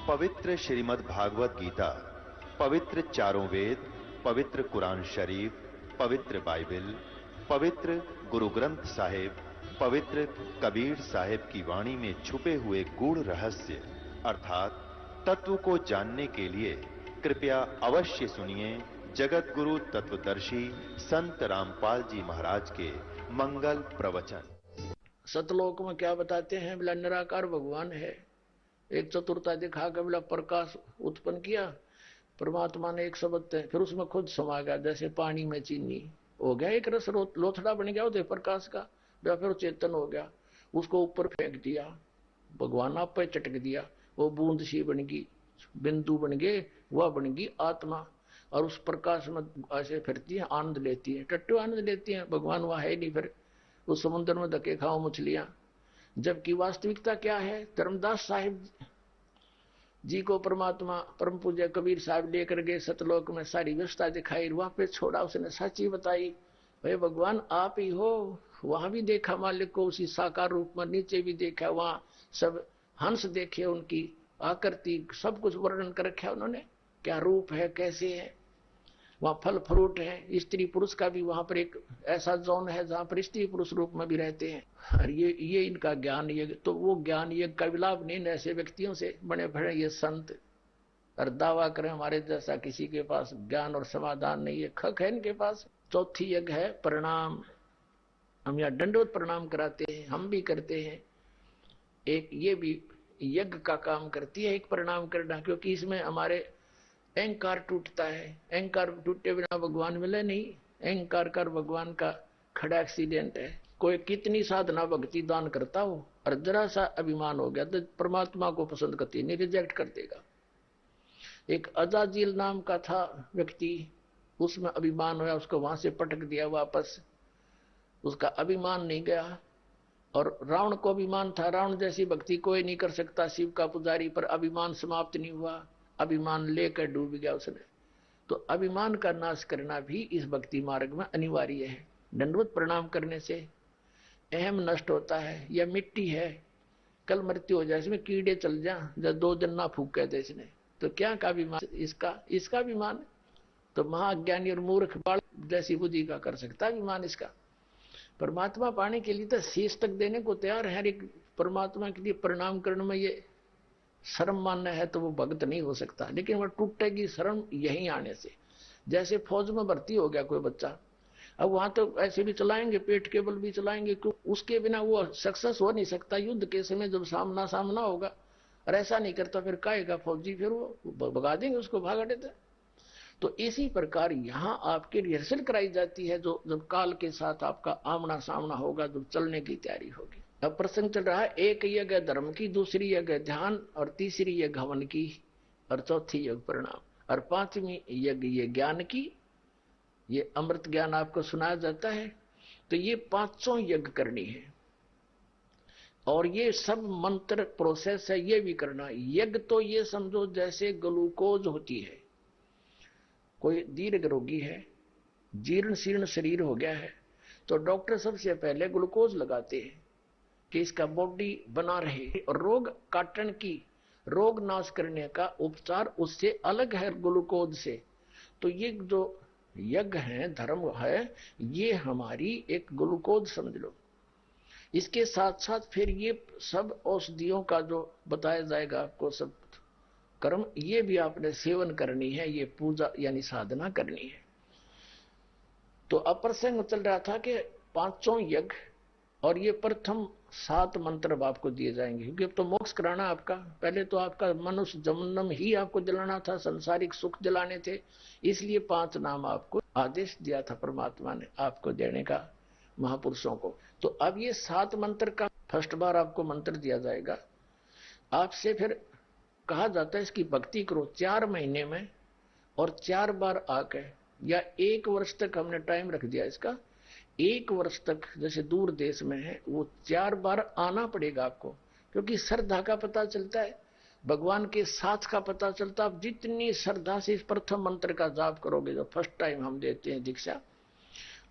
पवित्र श्रीमद् भागवत गीता, पवित्र चारों वेद, पवित्र कुरान शरीफ, पवित्र बाइबल, पवित्र गुरु ग्रंथ साहिब, पवित्र कबीर साहिब की वाणी में छुपे हुए गूढ़ रहस्य अर्थात तत्व को जानने के लिए कृपया अवश्य सुनिए जगत गुरु तत्वदर्शी संत रामपाल जी महाराज के मंगल प्रवचन। सतलोक में क्या बताते हैं? बोला निराकार भगवान है, एक चतुरता दिखा के बोला प्रकाश उत्पन्न किया परमात्मा ने एक शब्द है, फिर उसमें खुद समा गया जैसे पानी में चीनी हो गया, एक रस लोथड़ा बन गया उदय प्रकाश का, फिर चेतन हो गया, उसको ऊपर फेंक दिया, भगवान आप पे चटक दिया, वो बूंद सी बन गई, बिंदु बन गए, वह बन गई आत्मा, और उस प्रकाश में ऐसे फिरती है, आनंद लेती है, टट्टू आनंद लेती है। भगवान वहां है नहीं, फिर उस समुद्र में धक्के खाओ मछलियां। जबकि वास्तविकता क्या है? धर्मदास साहिब जी को परमात्मा परम पूज्य कबीर साहब लेकर गए सतलोक में, सारी व्यवस्था दिखाई, वहां पे छोड़ा, उसने सच्ची बताई, भाई भगवान आप ही हो। वहां भी देखा मालिक को उसी साकार रूप में, नीचे भी देखा, वहां सब हंस देखे, उनकी आकृति सब कुछ वर्णन कर रखा उन्होंने, क्या रूप है, कैसे है, वहां फल फ्रूट है, स्त्री पुरुष का भी वहां पर एक ऐसा जोन है जहां पर स्त्री पुरुष रूप में भी रहते हैं। और ये इनका ज्ञान यज्ञ, तो वो ज्ञान यज्ञ का विलाप नहीं, ऐसे व्यक्तियों से बने भरे ये संत और दावा करें हमारे जैसा किसी के पास ज्ञान और समाधान नहीं है, खक है इनके पास। चौथी यज्ञ है प्रणाम, हम यहाँ दंडवत प्रणाम कराते हैं, हम भी करते हैं, एक ये भी यज्ञ का काम करती है, एक प्रणाम करना, क्योंकि इसमें हमारे अहंकार टूटता है, अहंकार टूटे बिना भगवान मिले नहीं, अहंकार कर भगवान का खड़ा एक्सीडेंट है। कोई कितनी साधना भक्ति दान करता हो और जरा सा अभिमान हो गया तो परमात्मा को पसंद करती नहीं, रिजेक्ट कर देगा। एक अजाजील नाम का था व्यक्ति, उसमें अभिमान होया, उसको वहां से पटक दिया वापस, उसका अभिमान नहीं गया। और रावण को अभिमान था, रावण जैसी भक्ति कोई नहीं कर सकता शिव का पुजारी, पर अभिमान समाप्त नहीं हुआ, अभिमान लेकर डूब गया उसने। तो अभिमान का नाश करना भी इस भक्ति मार्ग में अनिवार्य है। दंडवत प्रणाम करने से अहम नष्ट होता है, या मिट्टी है, कल मृत्यु हो जाए, इसमें कीड़े चल जा, जब 2 दिन ना फूके थे इसने, तो क्या का अभिमान इसका अभिमान, तो महाज्ञानी और मूर्ख बाल जैसी बुद्धि का कर सकता अभिमान इसका। परमात्मा पाने के लिए तो शीश तक देने को तैयार है, एक परमात्मा के लिए प्रणाम करने में ये शर्म मानना है तो वो भक्त नहीं हो सकता, लेकिन वह टूटेगी शर्म यहीं आने से। जैसे फौज में भर्ती हो गया कोई बच्चा, अब वहां तो ऐसे भी चलाएंगे, पेट के बल भी चलाएंगे, क्यों? उसके बिना वो सक्सेस हो नहीं सकता युद्ध के समय जब सामना होगा, और ऐसा नहीं करता फिर काएगा फौजी, फिर वो भगा देंगे उसको, भागा देते। तो इसी प्रकार यहाँ आपकी रिहर्सल कराई जाती है, जो जब काल के साथ आपका आमना सामना होगा, जब चलने की तैयारी होगी। अब प्रसंग चल रहा है, एक यज्ञ धर्म की, दूसरी यज्ञ ध्यान, और तीसरी यज्ञ हवन की, और चौथी यज्ञ प्रणाम, और पांचवी यज्ञ ये ज्ञान की, ये अमृत ज्ञान आपको सुनाया जाता है। तो ये 500 यज्ञ करनी है, और ये सब मंत्र प्रोसेस है, ये भी करना। यज्ञ तो ये समझो जैसे ग्लूकोज होती है, कोई दीर्घ रोगी है, जीर्ण शीर्ण शरीर हो गया है, तो डॉक्टर सबसे पहले ग्लूकोज लगाते हैं कि इसका बॉडी बना रहे, और रोग काटन की, रोग नाश करने का उपचार उससे अलग है ग्लूकोज से। तो ये जो यज्ञ है, धर्म है, ये हमारी एक ग्लूकोज समझ लो। इसके साथ साथ फिर ये सब औषधियों का जो बताया जाएगा आपको, सब कर्म, ये भी आपने सेवन करनी है, ये पूजा यानी साधना करनी है। तो अप्रसंग चल रहा था कि 500 यज्ञ, और ये प्रथम 7 मंत्र आपको दिए जाएंगे, क्योंकि अब तो मोक्ष कराना आपका, पहले तो आपका मनुष्य जन्म ही आपको दिलाना था, संसारिक सुख दिलाने थे, इसलिए 5 नाम आपको आदेश दिया था परमात्मा ने आपको देने का, महापुरुषों को। तो अब ये 7 मंत्र का फर्स्ट बार आपको मंत्र दिया जाएगा, आपसे फिर कहा जाता है इसकी भक्ति करो 4 महीने में, और 4 बार आके, या 1 वर्ष तक हमने टाइम रख दिया इसका, 1 वर्ष तक जैसे दूर देश में है, वो 4 बार आना पड़ेगा आपको, क्योंकि श्रद्धा का पता चलता है, भगवान के साथ का पता चलता है। आप जितनी श्रद्धा से इस प्रथम मंत्र का जाप करोगे, जो फर्स्ट टाइम हम देते हैं दीक्षा,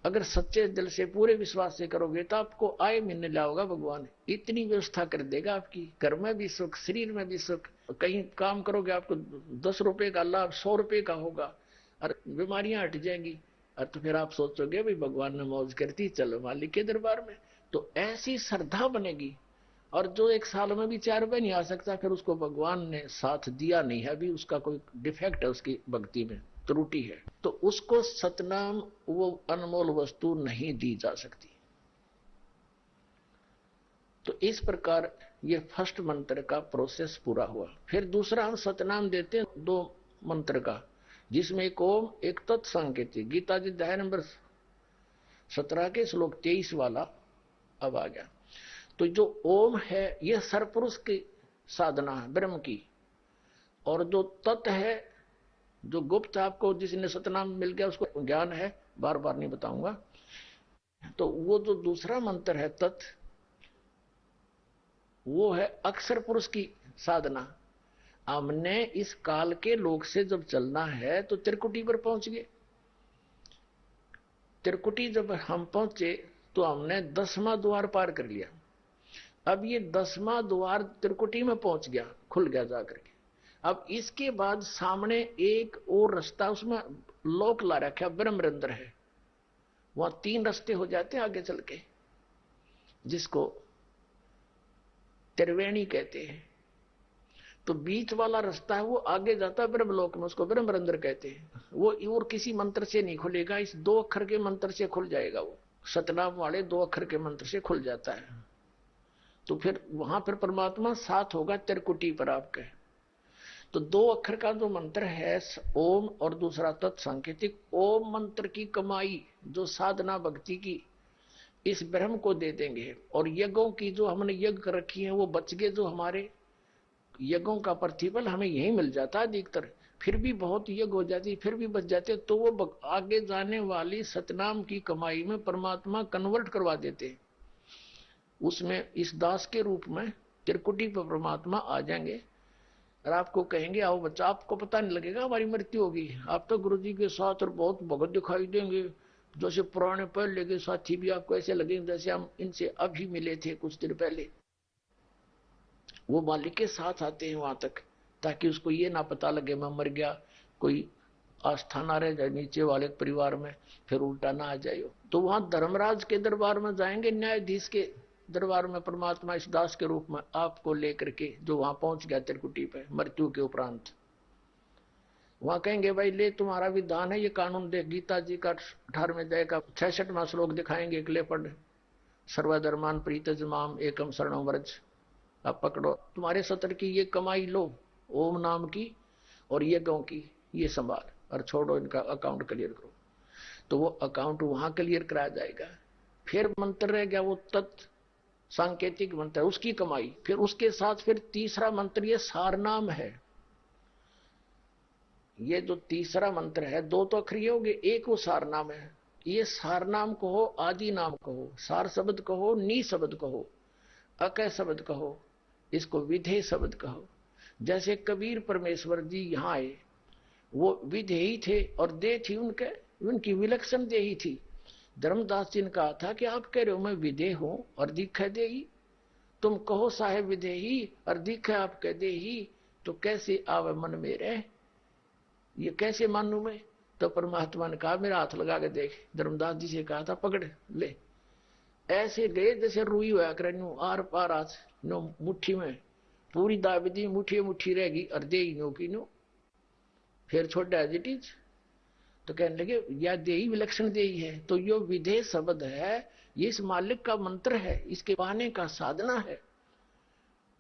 अगर सच्चे दिल से पूरे विश्वास से करोगे तो आपको आए मिलने लाओगा भगवान, इतनी व्यवस्था कर देगा आपकी, घर में भी सुख, शरीर में भी सुख, कहीं काम करोगे आपको 10 रुपए का लाभ 100 रुपए का होगा और बीमारियां हट जाएंगी। और तो फिर आप सोचोगे भाई भगवान ने मौज करती, चलो मालिक के दरबार में। तो ऐसी श्रद्धा बनेगी। और जो 1 साल में भी 4 रुपए नहीं आ सकता, फिर उसको भगवान ने साथ दिया नहीं है, अभी उसका कोई डिफेक्ट है, उसकी भक्ति में त्रुटि है, तो उसको सतनाम वो अनमोल वस्तु नहीं दी जा सकती। तो इस प्रकार ये फर्स्ट मंत्र का प्रोसेस पूरा हुआ। फिर दूसरा हम सतनाम देते हैं 2 मंत्र का, जिसमें एक ओम एक तत्संकेतिक। गीता जी अध्याय नंबर 17 के श्लोक 23 वाला अब आ गया। तो जो ओम है यह सरपुरुष की साधना है ब्रह्म की, और जो तत् है जो गुप्त आपको जिसने सतनाम मिल गया उसको ज्ञान है, बार बार नहीं बताऊंगा। तो वो जो दूसरा मंत्र है तत्, वो है अक्षर पुरुष की साधना। हमने इस काल के लोग से जब चलना है तो त्रिकुटी पर पहुंच गए। त्रिकुटी जब हम पहुंचे तो हमने 10वां द्वार पार कर लिया। अब ये 10वां द्वार त्रिकुटी में पहुंच गया, खुल गया जाकर के। अब इसके बाद सामने एक और रास्ता, उसमें लोक ला रखा ब्रह्मरंध्र है, वहां 3 रास्ते हो जाते हैं आगे चल के, जिसको त्रिवेणी कहते हैं। तो बीच वाला रास्ता है वो आगे जाता है ब्रह्मलोक में, उसको ब्रह्मरंध्र कहते हैं। वो और किसी मंत्र से नहीं खुलेगा, इस 2 अक्षर के मंत्र से खुल जाएगा। वो सतनाम वाले 2 अक्षर के मंत्र से खुल जाता है। तो फिर वहां पर परमात्मा साथ होगा त्रिकुटी पर आपके। तो 2 अक्षर का जो मंत्र है ओम और दूसरा तत्संकेतिक। ओम मंत्र की कमाई जो साधना भक्ति की इस ब्रह्म को दे देंगे, और यज्ञों की जो हमने यज्ञ कर रखी है वो बच गए, जो हमारे यज्ञों का प्रतिफल हमें यही मिल जाता है अधिकतर। फिर भी बहुत यज्ञ हो जाती, फिर भी बच जाते, तो वो आगे जाने वाली सतनाम की कमाई में परमात्मा कन्वर्ट करवा देते। उसमें इस दास के रूप में त्रिकुटी पर परमात्मा आ जाएंगे और आपको कहेंगे आओ बच्चा। आपको पता नहीं लगेगा हमारी मृत्यु होगी, आप तो गुरु जी के साथ और बहुत भगत दिखाई देंगे। जैसे पुराने पहले के साथी भी आपको ऐसे लगेंगे जैसे हम इनसे अभी मिले थे कुछ दिन पहले। वो मालिक के साथ आते हैं वहां तक, ताकि उसको ये ना पता लगे मैं मर गया, कोई आस्था ना रह जाए नीचे वाले परिवार में, फिर उल्टा ना आ जाए। तो वहां धर्मराज के दरबार में जाएंगे, न्यायाधीश के दरबार में परमात्मा इस दास के रूप में आपको लेकर के, जो वहां पहुंच गया त्रिकुटी पे मृत्यु के उपरांत, वहां कहेंगे भाई ले तुम्हारा विधान है, ये कानून देख। गीता जी का 18वें अध्याय का 66वां श्लोक दिखाएंगे, एक ले पढ़, सर्वधर्मान प्रीतजमाम एकम शरणम व्रज। आप पकड़ो, तुम्हारे सत्र की ये कमाई लो ओम नाम की, और ये गौ की ये संभाल, और छोड़ो इनका अकाउंट क्लियर करो। तो वो अकाउंट वहां क्लियर कराया जाएगा। फिर मंत्र रह गया वो तत् सांकेतिक मंत्र, उसकी कमाई। फिर उसके साथ फिर तीसरा मंत्र ये सारनाम है। ये जो तीसरा मंत्र है 2 तो अक्षरी हो गए, एक वो सारनाम है। ये सारनाम कहो, आदि नाम कहो, सार शब्द कहो, नी शब्द कहो, अकय शब्द कहो, इसको विधेय शब्द कहो। जैसे कबीर परमेश्वर जी यहाँ आए, वो विधेयी थे और देह थी उनके, उनकी विलक्षण देही थी। धर्मदास जी ने कहा था कि आप कह रहे हो मैं विधेय हूं और दिख देही, तुम कहो साहेब विधेयी और दिख आप कह देही, तो कैसे आवे मन में रह, ये कैसे मानू मैं। तो परमात्मा ने कहा मेरा हाथ लगा के देख। धर्मदास जी से कहा था पकड़ ले, ऐसे गए जैसे रुई हुआ कर आर पार आज नो मुट्ठी में पूरी दाबी दी, मुट्ठी मुट्ठी रहेगी और दे नो की नो, फिर छोटा जिटीज। तो कहने लगे या देही विलक्षण देही है। तो यो विधेय शब्द है, ये इस मालिक का मंत्र है, इसके पाने का साधना है।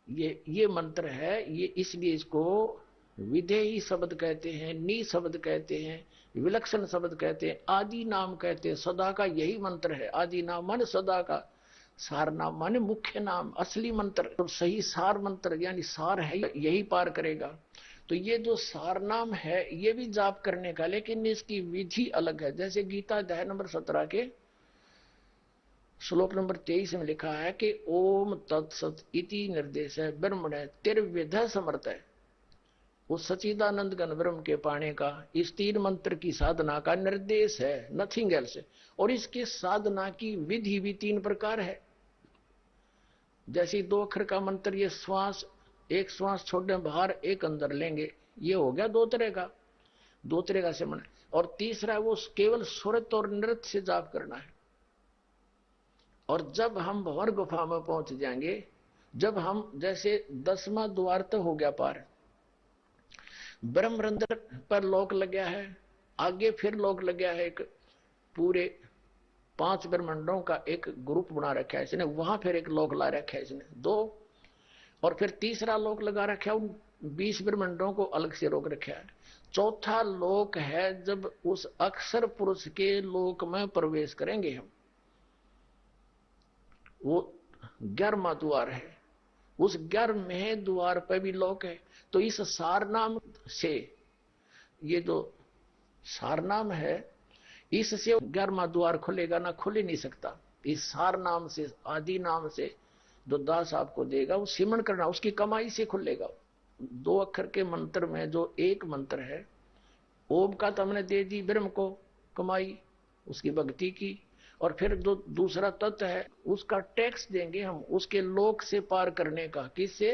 ये मंत्र है, ये इसलिए इसको विधेयी शब्द कहते हैं, नी शब्द कहते हैं, विलक्षण शब्द कहते हैं, आदि नाम कहते हैं। सदा का यही मंत्र है। आदि नाम माने सदा का, सार नाम माने मुख्य नाम, असली मंत्र। तो सही सार मंत्र यानी सार है यही पार करेगा। तो ये जो सार नाम है ये भी जाप करने का, लेकिन इसकी विधि अलग है। जैसे गीता अध्याय नंबर 17 के श्लोक नंबर 23 में लिखा है कि ओम तत्सत इति निर्देश है ब्रह्मण तिर्विध समर्थ है। उस सचिदानंद घन ब्रह्म के पाने का इस 3 मंत्र की साधना का निर्देश है, नथिंग एल्स। और इसके साधना की विधि भी 3 प्रकार है। जैसे 2 अक्षर का मंत्र ये श्वास एक श्वास छोड़ने बाहर, एक अंदर लेंगे। ये हो गया दो तरह का सिमरण। और तीसरा वो केवल सुरत और नृत्य से जाप करना है। और जब हम भंवर गुफा में पहुंच जाएंगे, जब हम जैसे 10वां द्वार तो हो गया पार, ब्रह्मरंध्र पर लोक लग गया है, आगे फिर लोक लग गया है, एक पूरे 5 ब्रह्मांडों का एक ग्रुप बना रखा है इसने, वहां फिर एक लोक ला रखा है इसने 2, और फिर तीसरा लोक लगा रखा है, उन 20 ब्रह्मांडों को अलग से रोक रखा है। चौथा लोक है जब उस अक्षर पुरुष के लोक में प्रवेश करेंगे हम, वो 11वां द्वार है। उस 11वें द्वार पर भी लोक है। तो इस सारनाम से, ये जो सारनाम है, इससे 11वां द्वार खुलेगा ना, खुल ही नहीं सकता। इस सार नाम से, आदि नाम से जो दास आपको देगा, वो सिमरण करना, उसकी कमाई से खुलेगा। 2 अक्षर के मंत्र में जो एक मंत्र है, ओम का तो हमने दे दी ब्रह्म को कमाई, उसकी भक्ति की। और फिर जो दूसरा तत्व है उसका टैक्स देंगे हम, उसके लोक से पार करने का। किससे?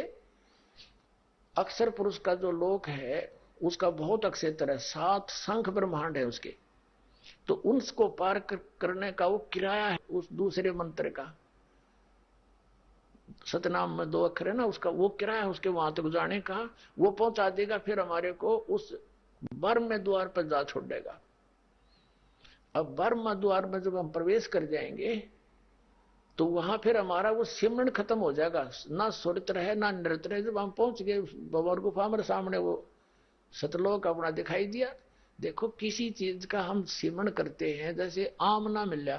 अक्षर पुरुष का जो लोक है उसका बहुत अक्षेत्र है, 7 शंख ब्रह्मांड है उसके, तो उनको पार करने का वो किराया है उस दूसरे मंत्र का। सतनाम में 2 अक्षर है ना, उसका वो किराया है उसके वहां तक जाने का, वो पहुंचा देगा फिर हमारे को उस बर्म द्वार पर जा छोड़ देगा। अब बर्म द्वार में जब हम प्रवेश कर जाएंगे तो वहां फिर हमारा वो सिमरण खत्म हो जाएगा, ना सुरत रहे ना नृत्य रहे। जब हम पहुंच गए भंवर गुफा में, सामने वो सतलोक अपना दिखाई दिया। देखो किसी चीज का हम सिमरण करते हैं, जैसे आम ना मिला,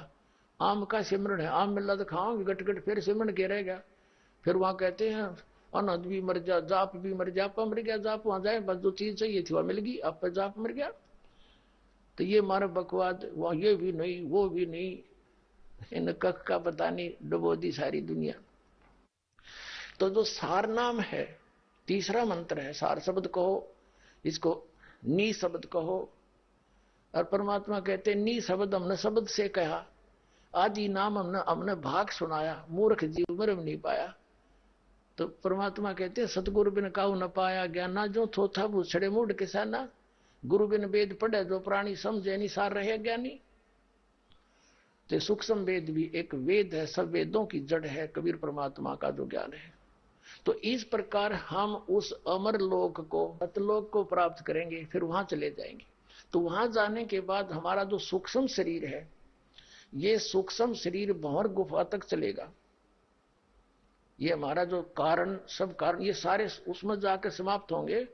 आम का सिमरण है, आम मिला तो खाओगे गट गट, फिर सिमरण के रहेगा। फिर वहां कहते हैं अनहद भी मर जा, जाप भी मर जा, आपा मर गया, जाप वहां जाए, बस जो चीज चाहिए थी वहां मिल गई, आप पे जाप मर गया। तो ये मारा बकवाद, वहां ये भी नहीं वो भी नहीं, इन कख का पता नहीं, डुबो दी सारी दुनिया। तो जो सार नाम है, तीसरा मंत्र है, सार शब्द कहो, इसको नी शब्द कहो। और परमात्मा कहते नी शब्द हमने शब्द से कहा, आदि नाम हमने भाग सुनाया, मूर्ख जीव मरम नहीं पाया। तो परमात्मा कहते सतगुरु बिन काहू न पाया ज्ञाना, जो थोथा भूछड़े मूड किसाना, गुरु बिन वेद पढ़े जो प्राणी समझे निसार रहे ज्ञानी। तो सूक्ष्म वेद भी एक वेद है, सब वेदों की जड़ है कबीर परमात्मा का जो ज्ञान है। तो इस प्रकार हम उस अमर लोक को, सतलोक को प्राप्त करेंगे, फिर वहां चले जाएंगे। तो वहां जाने के बाद हमारा जो सूक्ष्म शरीर है, ये सूक्ष्म शरीर भंवर गुफा तक चलेगा। ये हमारा जो कारण, सब कारण ये सारे उसमें जाकर समाप्त होंगे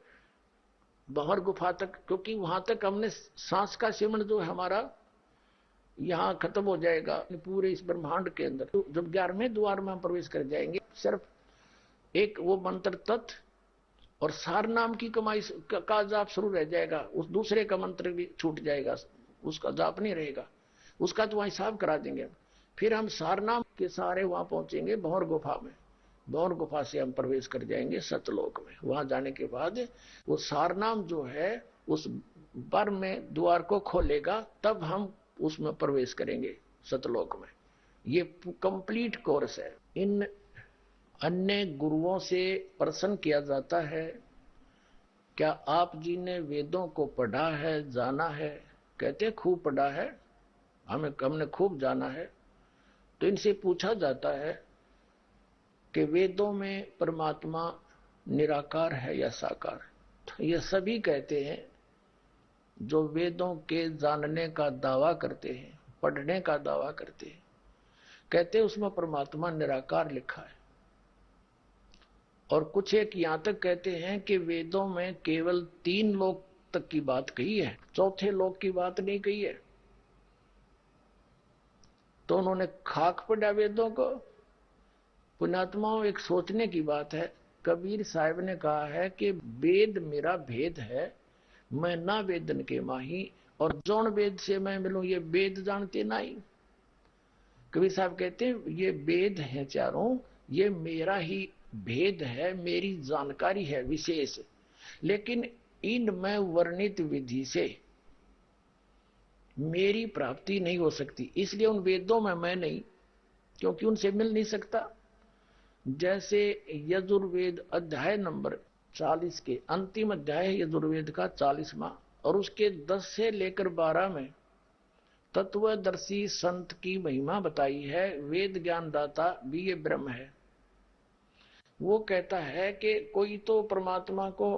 भंवर गुफा तक, क्योंकि वहां तक हमने सांस का सिमरण जो है हमारा यहां खत्म हो जाएगा पूरे इस ब्रह्मांड के अंदर। तो जब 11वें द्वार में हम प्रवेश कर जाएंगे, सिर्फ एक वो मंत्र तत्व और सार नाम की कमाई का जाप शुरू रह जाएगा, उस दूसरे का मंत्र भी छूट जाएगा, उसका जाप नहीं रहेगा, उसका तो वहां हिसाब करा देंगे। फिर हम सार नाम के सारे वहां पहुंचेंगे भंवर गुफा में, भंवर गुफा से हम प्रवेश कर जाएंगे सतलोक में। वहां जाने के बाद वो सार नाम जो है उस बर में द्वार को खोलेगा, तब हम उसमें प्रवेश करेंगे सतलोक में। ये कंप्लीट कोर्स है। इन अन्य गुरुओं से प्रश्न किया जाता है, क्या आप जी ने वेदों को पढ़ा है, जाना है? कहते खूब पढ़ा है, हमने खूब जाना है। तो इनसे पूछा जाता है कि वेदों में परमात्मा निराकार है या साकार? तो ये सभी कहते हैं जो वेदों के जानने का दावा करते हैं, पढ़ने का दावा करते हैं, कहते हैं उसमें परमात्मा निराकार लिखा है। और कुछ एक यहां तक कहते हैं कि वेदों में केवल 3 लोक तक की बात कही है, चौथे लोक की बात नहीं कही है। तो उन्होंने खाक पढ़ा वेदों को। पुण्यात्माओं, एक सोचने की बात है, कबीर साहब ने कहा है कि वेद मेरा भेद है, मैं ना वेदन के माही, और जौन वेद से मैं मिलूं ये वेद जानते नहीं। कबीर साहब कहते हैं ये वेद है चारों, ये मेरा ही भेद है, मेरी जानकारी है विशेष, लेकिन इनमें वर्णित विधि से मेरी प्राप्ति नहीं हो सकती, इसलिए उन वेदों में मैं नहीं, क्योंकि उनसे मिल नहीं सकता। जैसे यजुर्वेद अध्याय नंबर 40 के अंतिम अध्याय है यजुर्वेद का 40वां, और उसके 10 से लेकर 12 में तत्वदर्शी संत की महिमा बताई है। वेद ज्ञान दाता भी ये ब्रह्म है। वो कहता है कि कोई तो परमात्मा को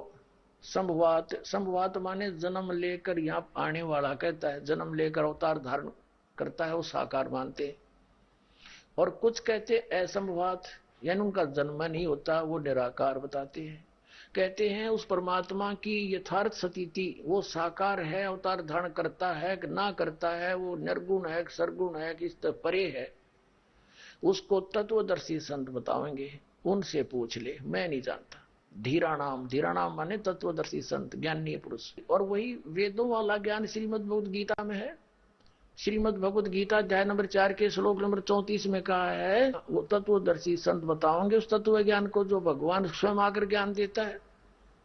संभवात माने जन्म लेकर यहाँ आने वाला कहता है, जन्म लेकर अवतार धारण करता है, वो साकार मानते हैं। और कुछ कहते असंभवात, यानी उनका जन्म नहीं होता, वो निराकार बताते हैं। कहते हैं उस परमात्मा की यथार्थ स्थिति वो साकार है, अवतार धारण करता है कि ना करता है, वो निर्गुण है कि सरगुण है कि इस तरह परे है, उसको तत्वदर्शी संत बताएंगे। उनसे पूछ ले, मैं नहीं जानता। धीराणाम माने तत्वदर्शी संत, ज्ञानी पुरुष। और वही वेदों वाला ज्ञान श्रीमद् भगवद गीता में है। श्रीमद् भगवद गीता अध्याय नंबर 4 के श्लोक नंबर 34 में कहा है, वो तत्वदर्शी संत बताओगे उस तत्व ज्ञान को जो भगवान स्वयं आकर ज्ञान देता है,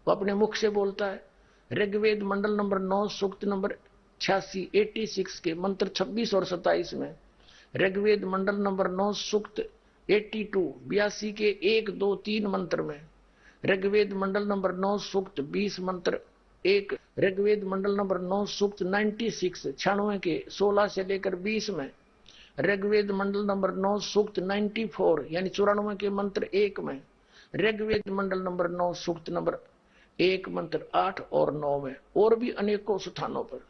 वो अपने मुख से बोलता है। ऋग्वेद मंडल नंबर 9 सूक्त नंबर 86 के मंत्र 26 और 27 में, ऋग्वेद मंडल नंबर 9 सूक्त 82 के 1, 2, 3 मंत्र में, ऋग्वेद मंडल नंबर 9 सूक्त 20 मंत्र 1, ऋग्वेद मंडल नंबर 9 सूक्त 96 के 16 से लेकर 20 में, ऋग्वेद मंडल नंबर 9 सूक्त 94 यानी 94 के मंत्र 1 में, ऋग्वेद मंडल नंबर 9 सूक्त नंबर 1 मंत्र 8 और 9 में, और भी अनेकों स्थानों पर।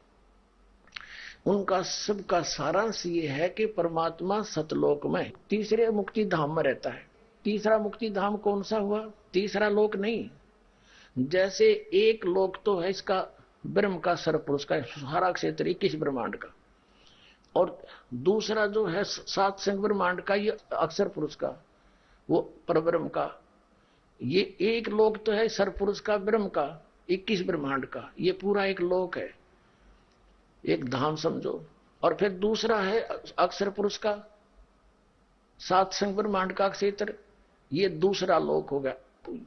उनका सबका सारांश ये है कि परमात्मा सतलोक में तीसरे मुक्ति धाम में रहता है। तीसरा मुक्ति धाम कौन सा हुआ? तीसरा लोक नहीं। जैसे एक लोक तो है इसका ब्रह्म का, सरपुरुष का, सारा क्षेत्र 21 ब्रह्मांड का, और दूसरा जो है 7 संग ब्रह्मांड का, ये अक्षर पुरुष का, वो परब्रह्म का। ये एक लोक तो है सरपुरुष का, ब्रह्म का, 21 ब्रह्मांड का, ये पूरा एक लोक है, एक धाम समझो। और फिर दूसरा है अक्षर पुरुष का 7 संग ब्रह्मांड का क्षेत्र, ये दूसरा लोक हो गया।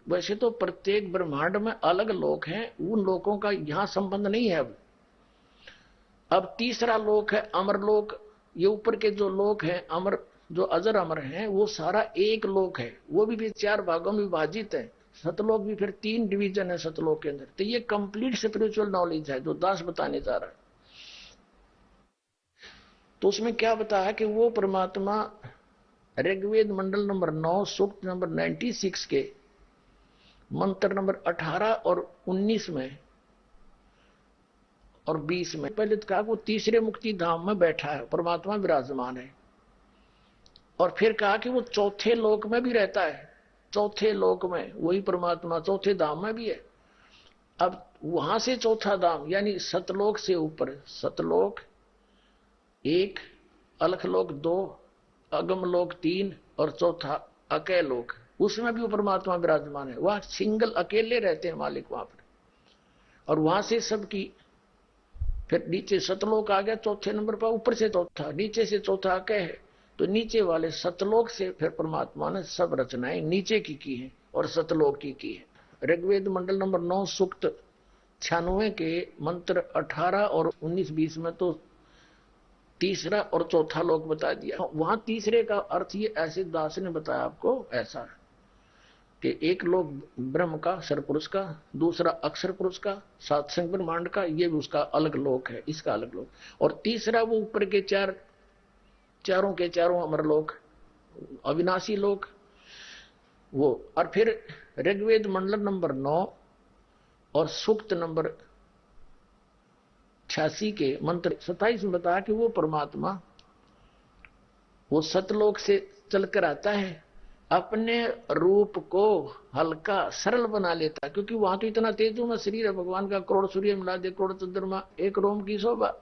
वैसे तो प्रत्येक ब्रह्मांड में अलग लोक हैं, उन लोकों का यहां संबंध नहीं है। अब तीसरा लोक है अमरलोक। ये ऊपर के जो लोक हैं अमर, जो अजर अमर हैं, वो सारा एक लोक है, वो भी 4 भागों में विभाजित है। सतलोक भी फिर 3 डिवीजन है सतलोक के अंदर। तो ये कंप्लीट स्पिरिचुअल नॉलेज है जो दास बताने जा रहा है। तो उसमें क्या बताया कि वो परमात्मा ऋग्वेद मंडल नंबर 9 सूक्त नंबर 96 के मंत्र नंबर 18 और 19 में और 20 में, पहले तो कहा वो तीसरे मुक्ति धाम में बैठा है, परमात्मा विराजमान है। और फिर कहा कि वो चौथे लोक में भी रहता है, चौथे लोक में वही परमात्मा चौथे धाम में भी है। अब वहां से चौथा धाम यानी सतलोक से ऊपर, सतलोक 1, अलखलोक 2, अगमलोक 3 और चौथा अकेलोक, उसमें भी वो परमात्मा विराजमान है। वह सिंगल अकेले रहते हैं मालिक वहां पर। और वहां से सबकी फिर नीचे सतलोक आ गया चौथे नंबर पर, ऊपर से चौथा, नीचे से चौथा अके है। तो नीचे वाले सतलोक से फिर परमात्मा ने सब रचनाएं नीचे की है और सतलोक की है। ऋग्वेद मंडल नंबर 9 सूक्त 96 के मंत्र 18 और 19-20 में तो तीसरा और चौथा लोक बता दिया। वहां तीसरे का अर्थ ये ऐसे दास ने बताया आपको, ऐसा है कि एक लोक ब्रह्म का, सरपुरुष का, दूसरा अक्षर पुरुष का, 7 संग ब्रह्मांड का, ये भी उसका अलग लोक है, इसका अलग लोक। और तीसरा वो ऊपर के चारों के चारों अमरलोक, अविनाशी लोक वो। और फिर ऋग्वेद मंडल नंबर 9 और सूक्त नंबर 86 के मंत्र 27 में बताया कि वो परमात्मा वो सतलोक से चलकर आता है, अपने रूप को हल्का सरल बना लेता, क्योंकि वहां तो इतना तेजोमय शरीर है भगवान का, करोड़ सूर्य मिला दे, करोड़ चंद्रमा, एक रोम की शोभा।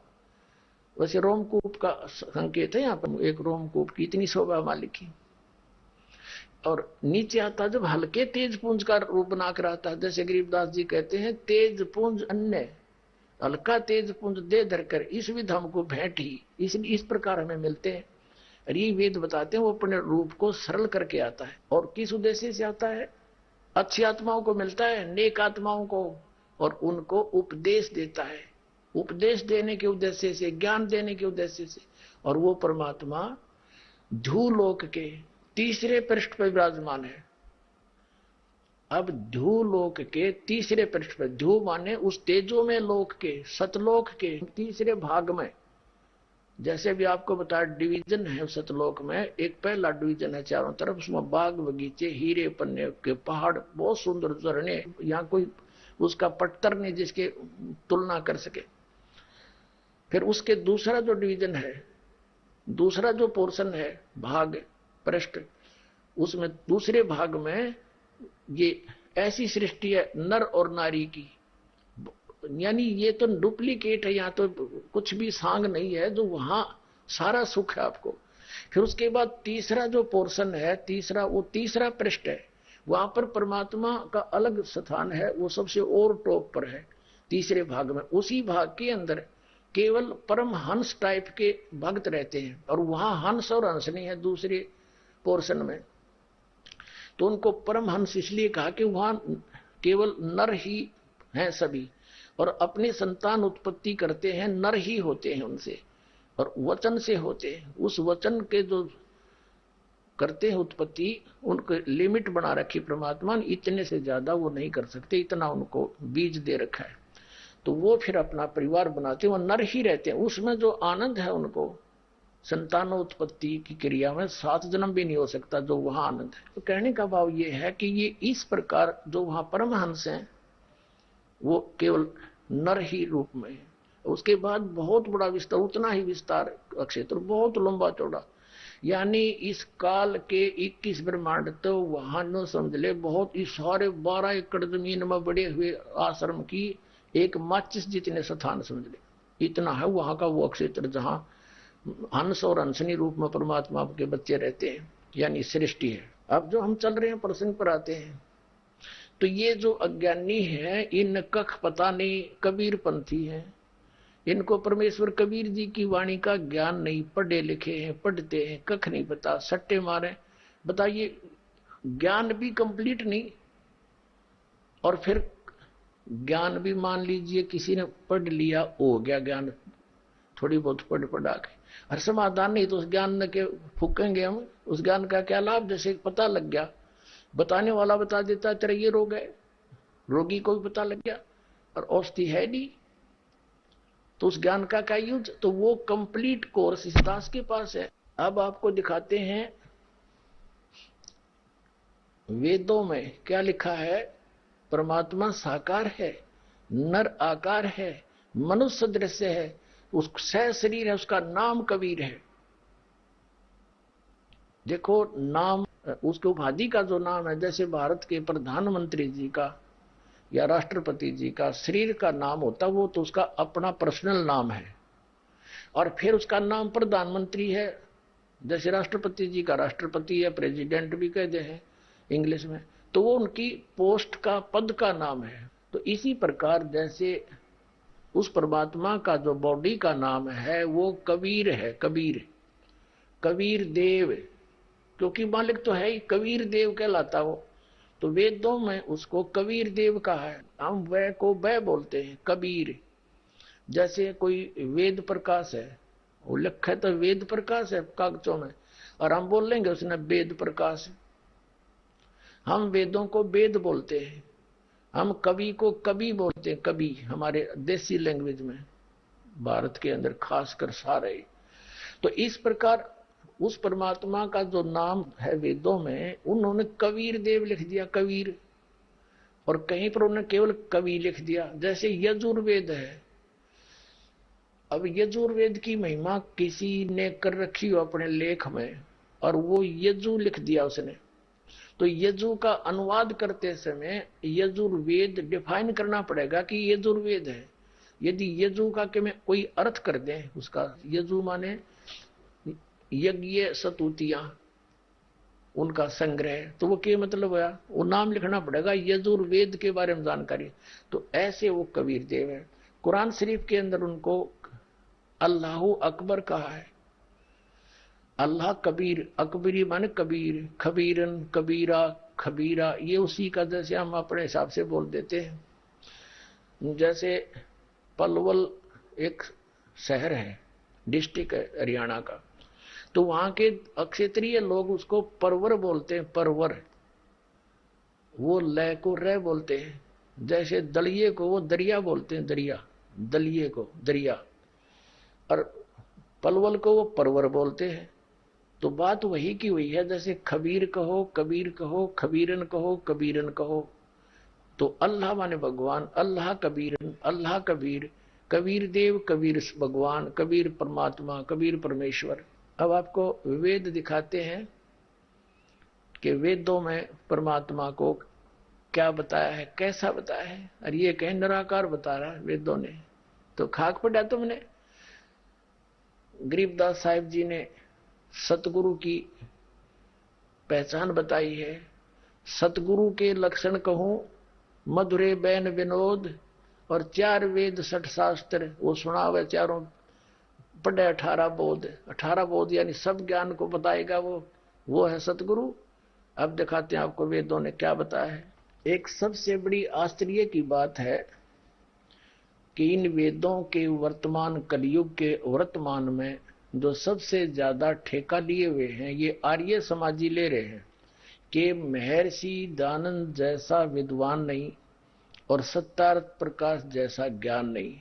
वैसे रोमकूप का संकेत है यहाँ पर, एक रोमकूप की इतनी शोभा मालिक की। और नीचे आता जब हल्के तेज पुंज का रूप बनाकर आता है, जैसे गरीबदास जी कहते हैं, तेज पुंज अन्य हल्का तेज पुंज दे धरकर इस विध हमको भेंट ही, इस प्रकार हमें मिलते हैं। ये वेद बताते हैं वो अपने रूप को सरल करके आता है। और किस उद्देश्य से आता है? अच्छी आत्माओं को मिलता है, नेक आत्माओं को, और उनको उपदेश देता है, उपदेश देने के उद्देश्य से, ज्ञान देने के उद्देश्य से। और वो परमात्मा धूलोक के तीसरे पृष्ठ पर विराजमान है। अब ध्रुव लोक के तीसरे पृष्ठ पर, ध्रुव माने उस तेजो में लोक के, सतलोक के तीसरे भाग में, जैसे भी आपको बताया डिवीजन है सतलोक में, एक पहला डिवीजन है चारों तरफ, उसमें बाग बगीचे, हीरे पन्ने के पहाड़, बहुत सुंदर झरने, यहाँ कोई उसका पट्टर नहीं जिसके तुलना कर सके। फिर उसके दूसरा जो डिवीजन है, दूसरा जो पोर्शन है, भाग पृष्ठ, उसमें दूसरे भाग में ये ऐसी सृष्टि है नर और नारी की, यानी ये तो डुप्लीकेट है, यहाँ तो कुछ भी सांग नहीं है, जो वहां सारा सुख है आपको। फिर उसके बाद तीसरा जो पोर्शन है, तीसरा, वो तीसरा पृष्ठ है, वहां पर परमात्मा का अलग स्थान है, वो सबसे और टॉप पर है तीसरे भाग में। उसी भाग के अंदर केवल परम हंस टाइप के भक्त रहते हैं, और वहां हंस और हंस नहीं है दूसरे पोर्शन में, तो उनको परम हंस इसलिए कहा कि वहां केवल नर ही हैं सभी, और अपनी संतान उत्पत्ति करते हैं, नर ही होते हैं उनसे, और वचन से होते हैं। उस वचन के जो करते हैं उत्पत्ति, उनको लिमिट बना रखी परमात्मा ने, इतने से ज्यादा वो नहीं कर सकते, इतना उनको बीज दे रखा है, तो वो फिर अपना परिवार बनाते हैं, वो नर ही रहते हैं। उसमें जो आनंद है उनको संतानोत्पत्ति की क्रिया में 7 जन्म भी नहीं हो सकता जो वहां आनंद है। तो कहने का भाव ये है कि ये इस प्रकार जो वहां परमहंस हैं वो केवल नर ही रूप में है। उसके बाद बहुत बड़ा विस्तार, उतना ही विस्तार क्षेत्र, बहुत लंबा चौड़ा, यानी इस काल के 21 ब्रह्मांड तो वहां न समझ ले, बहुत इस सारे 12 एकड़ जमीन में बड़े हुए आश्रम की एक माचिस जितने स्थान समझ ले, इतना है वहां का वो क्षेत्र जहां हंस और हंसनी रूप में परमात्मा के बच्चे रहते हैं, यानी सृष्टि है। अब जो हम चल रहे हैं प्रसंग पर आते हैं, तो ये जो अज्ञानी है, इन कख पता नहीं, कबीर पंथी है, इनको परमेश्वर कबीर जी की वाणी का ज्ञान नहीं, पढ़े लिखे हैं, पढ़ते हैं, कख नहीं पता, सट्टे मारे। बताइए, ज्ञान भी कंप्लीट नहीं, और फिर ज्ञान भी मान लीजिए किसी ने पढ़ लिया, हो गया ज्ञान, थोड़ी बहुत पढ़ा के, और समाधान नहीं, तो उस ज्ञान न के फूकेंगे हम, उस ज्ञान का क्या लाभ। जैसे पता लग गया, बताने वाला बता देता तेरा ये रोग है, रोगी को भी पता लग गया, और औषधि है नहीं, तो उस ज्ञान का क्या यूज। तो वो कंप्लीट कोर्स इस दास के पास है। अब आपको दिखाते हैं वेदों में क्या लिखा है। परमात्मा साकार है, नर आकार है, मनुष्य दृश्य है, उस सह शरीर है, उसका नाम कबीर है। देखो नाम, उसके उपाधि का जो नाम है, जैसे भारत के प्रधानमंत्री जी का या राष्ट्रपति जी का शरीर का नाम होता, वो तो उसका अपना पर्सनल नाम है, और फिर उसका नाम प्रधानमंत्री है। जैसे राष्ट्रपति जी का राष्ट्रपति है, प्रेसिडेंट भी कहते हैं इंग्लिश में, तो वो उनकी पोस्ट का, पद का नाम है। तो इसी प्रकार जैसे उस परमात्मा का जो बॉडी का नाम है वो कबीर है, कबीर, कबीर देव, क्योंकि मालिक तो है ही, कबीर देव कहलाता वो। तो वेदों में उसको कबीर देव कहा है। हम वह को वह बोलते हैं कबीर। जैसे कोई वेद प्रकाश है, वो लिखा है तो वेद प्रकाश है कागजों में, और हम बोल लेंगे उसने वेद प्रकाश। हम वेदों को वेद बोलते हैं, हम कवि को कवि बोलते हैं, कवि हमारे देसी लैंग्वेज में, भारत के अंदर खासकर सारे। तो इस प्रकार उस परमात्मा का जो नाम है वेदों में, उन्होंने कबीर देव लिख दिया, कबीर, और कहीं पर उन्होंने केवल कवि लिख दिया। जैसे यजुर्वेद है, अब यजुर्वेद की महिमा किसी ने कर रखी हो अपने लेख में, और वो यजु लिख दिया उसने, तो यजु का अनुवाद करते समय यजुर्वेद डिफाइन करना पड़ेगा कि यजुर्वेद है। यदि यजु का के में कोई अर्थ कर दें उसका, यजु माने यज्ञ सतुतियां, उनका संग्रह, तो वो क्या मतलब हुआ, वो नाम लिखना पड़ेगा यजुर्वेद के बारे में जानकारी। तो ऐसे वो कबीर देव है। कुरान शरीफ के अंदर उनको अल्लाह अकबर कहा है। अल्लाह कबीर, अकबरी माने कबीर, खबीरन, कबीरा, खबीरा, ये उसी का जैसे हम अपने हिसाब से बोल देते हैं। जैसे पलवल एक शहर है, डिस्ट्रिक्ट है हरियाणा का, तो वहां के अक्षेत्रीय लोग उसको परवर बोलते हैं, परवर। वो लय को रे बोलते हैं। जैसे दलिये को वो दरिया बोलते हैं, दरिया, दलिये को दरिया, और पलवल को वो परवर बोलते हैं। तो बात वही की हुई है, जैसे खबीर कहो, कबीर कहो, खबीरन कहो, कबीरन कहो। तो अल्लाह माने भगवान, अल्लाह कबीरन, अल्लाह कबीर, कबीर देव, कबीर भगवान, कबीर परमात्मा, कबीर परमेश्वर। अब आपको वेद दिखाते हैं कि वेदों में परमात्मा को क्या बताया है, कैसा बताया है। और ये कहीं निराकार बता रहा है वेदों ने, तो खाक पड़ा तुमने। गरीबदास साहिब जी ने सतगुरु की पहचान बताई है। सतगुरु के लक्षण कहूं, मधुरे बैन विनोद, और 4 वेद 60 शास्त्र वो सुनावे, चारों पढ़े, 18 बोध। 18 बोध यानी सब ज्ञान को बताएगा वो है सतगुरु। अब दिखाते हैं आपको वेदों ने क्या बताया है। एक सबसे बड़ी आश्चर्य की बात है कि इन वेदों के वर्तमान कलयुग के वर्तमान में जो सबसे ज्यादा ठेका लिए हुए हैं, ये आर्य समाजी ले रहे हैं कि महर्षि दानंद जैसा विद्वान नहीं और सत्यार्थ प्रकाश जैसा ज्ञान नहीं,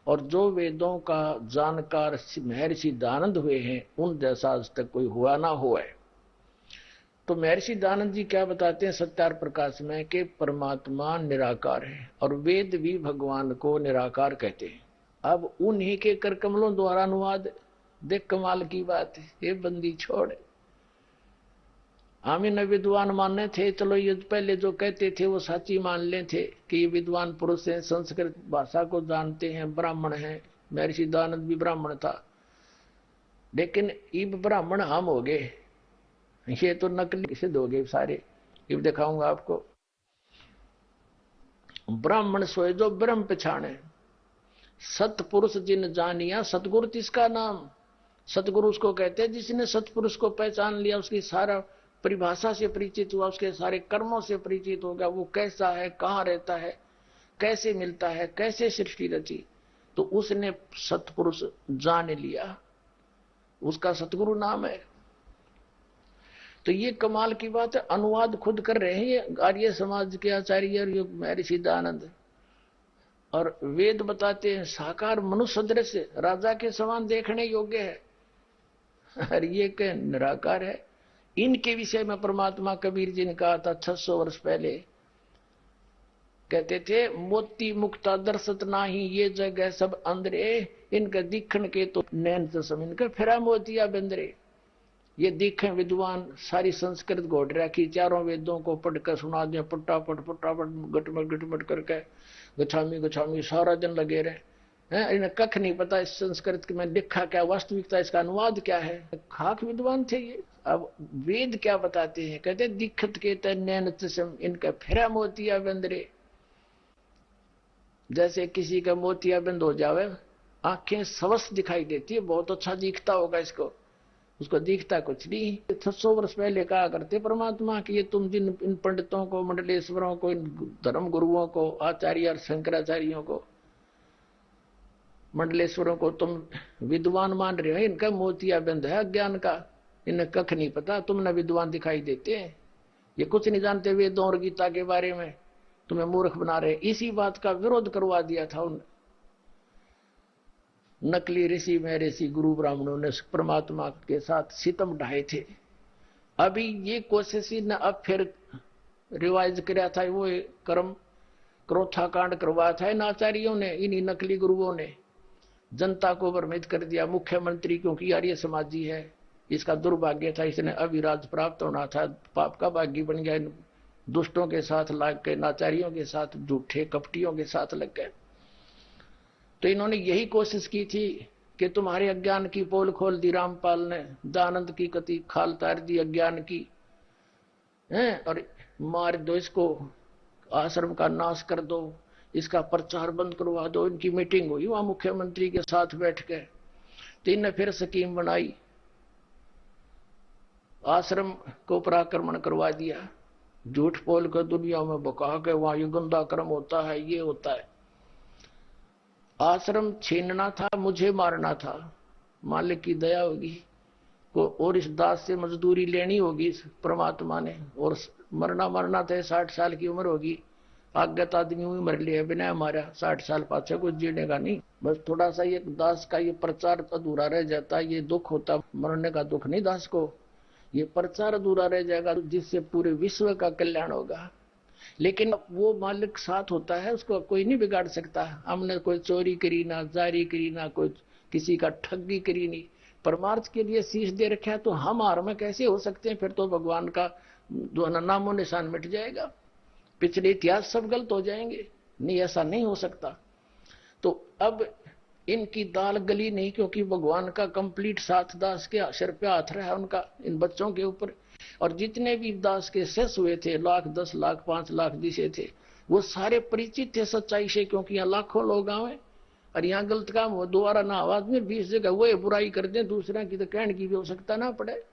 और जो वेदों का जानकार महर्षि दानंद हुए हैं उन जैसा आज तक कोई हुआ ना हुआ है। तो महर्षि दानंद जी क्या बताते हैं सत्यार्थ प्रकाश में कि परमात्मा निराकार है, और वेद भी भगवान को निराकार कहते हैं। अब उन्हीं के कर कमलों द्वारा अनुवाद, देख कमाल की बात है। ये बंदी छोड़, हम इन्हें विद्वान मानने थे, चलो ये पहले जो कहते थे वो सच्ची मान ले थे कि ये विद्वान पुरुष हैं, संस्कृत भाषा को जानते हैं, ब्राह्मण हैं। महर्षि दानंद भी ब्राह्मण था, लेकिन इब ब्राह्मण हम हो गए, ये तो नकली सिद्ध हो गए सारे। इब दिखाऊंगा आपको। ब्राह्मण सोए जो ब्रह्म पछाणे, सतपुरुष जिन जानिया सतगुरु तिसका नाम। सतगुरु उसको कहते हैं जिसने सतपुरुष को पहचान लिया, उसकी सारा परिभाषा से परिचित हुआ, उसके सारे कर्मों से परिचित हो गया, वो कैसा है, कहाँ रहता है, कैसे मिलता है, कैसे सृष्टि रची, तो उसने सतपुरुष जान लिया, उसका सतगुरु नाम है। तो ये कमाल की बात है। अनुवाद खुद कर रहे हैं ये आर्य समाज के आचार्य महर्षि दानंद, और वेद बताते हैं साकार मनुष्य सदृश राजा के समान देखने योग्य है, और ये के निराकार है। इनके विषय में परमात्मा कबीर जी ने कहा था 600 वर्ष पहले, कहते थे मोती मुक्ता दर्शत नाही, ये जगह सब अंदरे, इनके दिखण के तो नैन जसम, इनके फिरा मोतिया बंदरे। ये दिखे विद्वान, सारी संस्कृत घोट रखी, चारों वेदों को पढ़कर सुना दिया, पटापट गटमट गटमट करके, गछामी गछामी सारा दिन लगे रहे हैं। इन्हें कख नहीं पता इस संस्कृत में लिखा क्या, वास्तविकता इसका अनुवाद क्या है। खाक विद्वान थे ये। अब वेद क्या बताते हैं, कहते दिखत के तैन चशम, इनका फिरा मोतिया बंदरे। जैसे किसी का मोतिया बंद हो जावे, आंखें सवस दिखाई देती है, बहुत अच्छा दिखता होगा इसको, उसको दिखता कुछ नहीं। 600 वर्ष पहले कहा करते परमात्मा कि ये तुम जिन इन पंडितों को, मंडलेश्वरों को, इन धर्म गुरुओं को, आचार्य और शंकराचार्यों को, मंडलेश्वरों को तुम विद्वान मान रहे हो, इनका मोतिया बंद है अज्ञान का, इन्हें कख नहीं पता, तुमने विद्वान दिखाई देते हैं, ये कुछ नहीं जानते वेदों और गीता के बारे में, तुम्हें मूर्ख बना रहे। इसी बात का विरोध करवा दिया था उन नकली ऋषि में ऋषि गुरु ब्राह्मणों ने परमात्मा के साथ सितम ढाए थे। अभी ये कोशिश ने अब फिर रिवाइज किया था, वो कर्म क्रोथा कांड करवाया था इन आचार्यों ने, इन्हीं नकली गुरुओं ने जनता को भ्रमित कर दिया। मुख्यमंत्री क्योंकि आर्य समाजी है, इसका दुर्भाग्य था, इसने अभिराज प्राप्त होना था, पाप का भागी बन गया, दुष्टों के साथ लग के, नाचारियों के साथ, झूठे कपटियों के साथ लग गए। तो इन्होंने यही कोशिश की थी कि तुम्हारे अज्ञान की पोल खोल दी रामपाल ने, दानंद की कति खाल तार दी अज्ञान की हैं, और मार दो इसको, आश्रम का नाश कर दो, इसका प्रचार बंद करवा दो। इनकी मीटिंग हुई वहां मुख्यमंत्री के साथ बैठ के, तो इन्हें फिर स्कीम बनाई, आश्रम को पराक्रमण करवा दिया, झूठ बोल कर दुनिया में बका के वहां ये गंदा कर्म होता है, ये होता है। आश्रम छीनना था, मुझे मारना था, मालिक की दया होगी, को, और इस दास से मजदूरी लेनी होगी इस परमात्मा ने, और मरना तो 60 साल की उम्र होगी। आज्ञा तो आदमी हुई मर लिया बिना हमारा, 60 साल पाछे कुछ जीने का नहीं। बस थोड़ा सा ये दास का ये प्रचार अधूरा रह जाता, ये दुख होता, मरने का दुख नहीं दास को, ये प्रचार अधूरा रह जाएगा जिससे पूरे विश्व का कल्याण होगा। लेकिन वो मालिक साथ होता है, उसको कोई नहीं बिगाड़ सकता। हमने कोई चोरी करी ना, जारी करी ना, कोई किसी का ठगी करी नहीं, परमार्थ के लिए शीश दे रखा है, तो हम हार में कैसे हो सकते हैं? फिर तो भगवान का जो नामो निशान मिट जाएगा, पिछले इतिहास सब गलत हो जाएंगे। नहीं, ऐसा नहीं हो सकता। तो अब इनकी दाल गली नहीं, क्योंकि भगवान का कंप्लीट साथ दास के सिर पे हाथ रहा है उनका, इन बच्चों के ऊपर। और जितने भी दास के शेष हुए थे, 1 लाख 10 लाख 5 लाख जिसे थे, वो सारे परिचित थे सच्चाई से, क्योंकि यहाँ लाखों लोग आवे और यहाँ गलत काम हो, दोबारा ना आवाज में 20 जगह वो बुराई कर दे दूसरे की, तो कहने की भी आवश्यकता ना पड़े।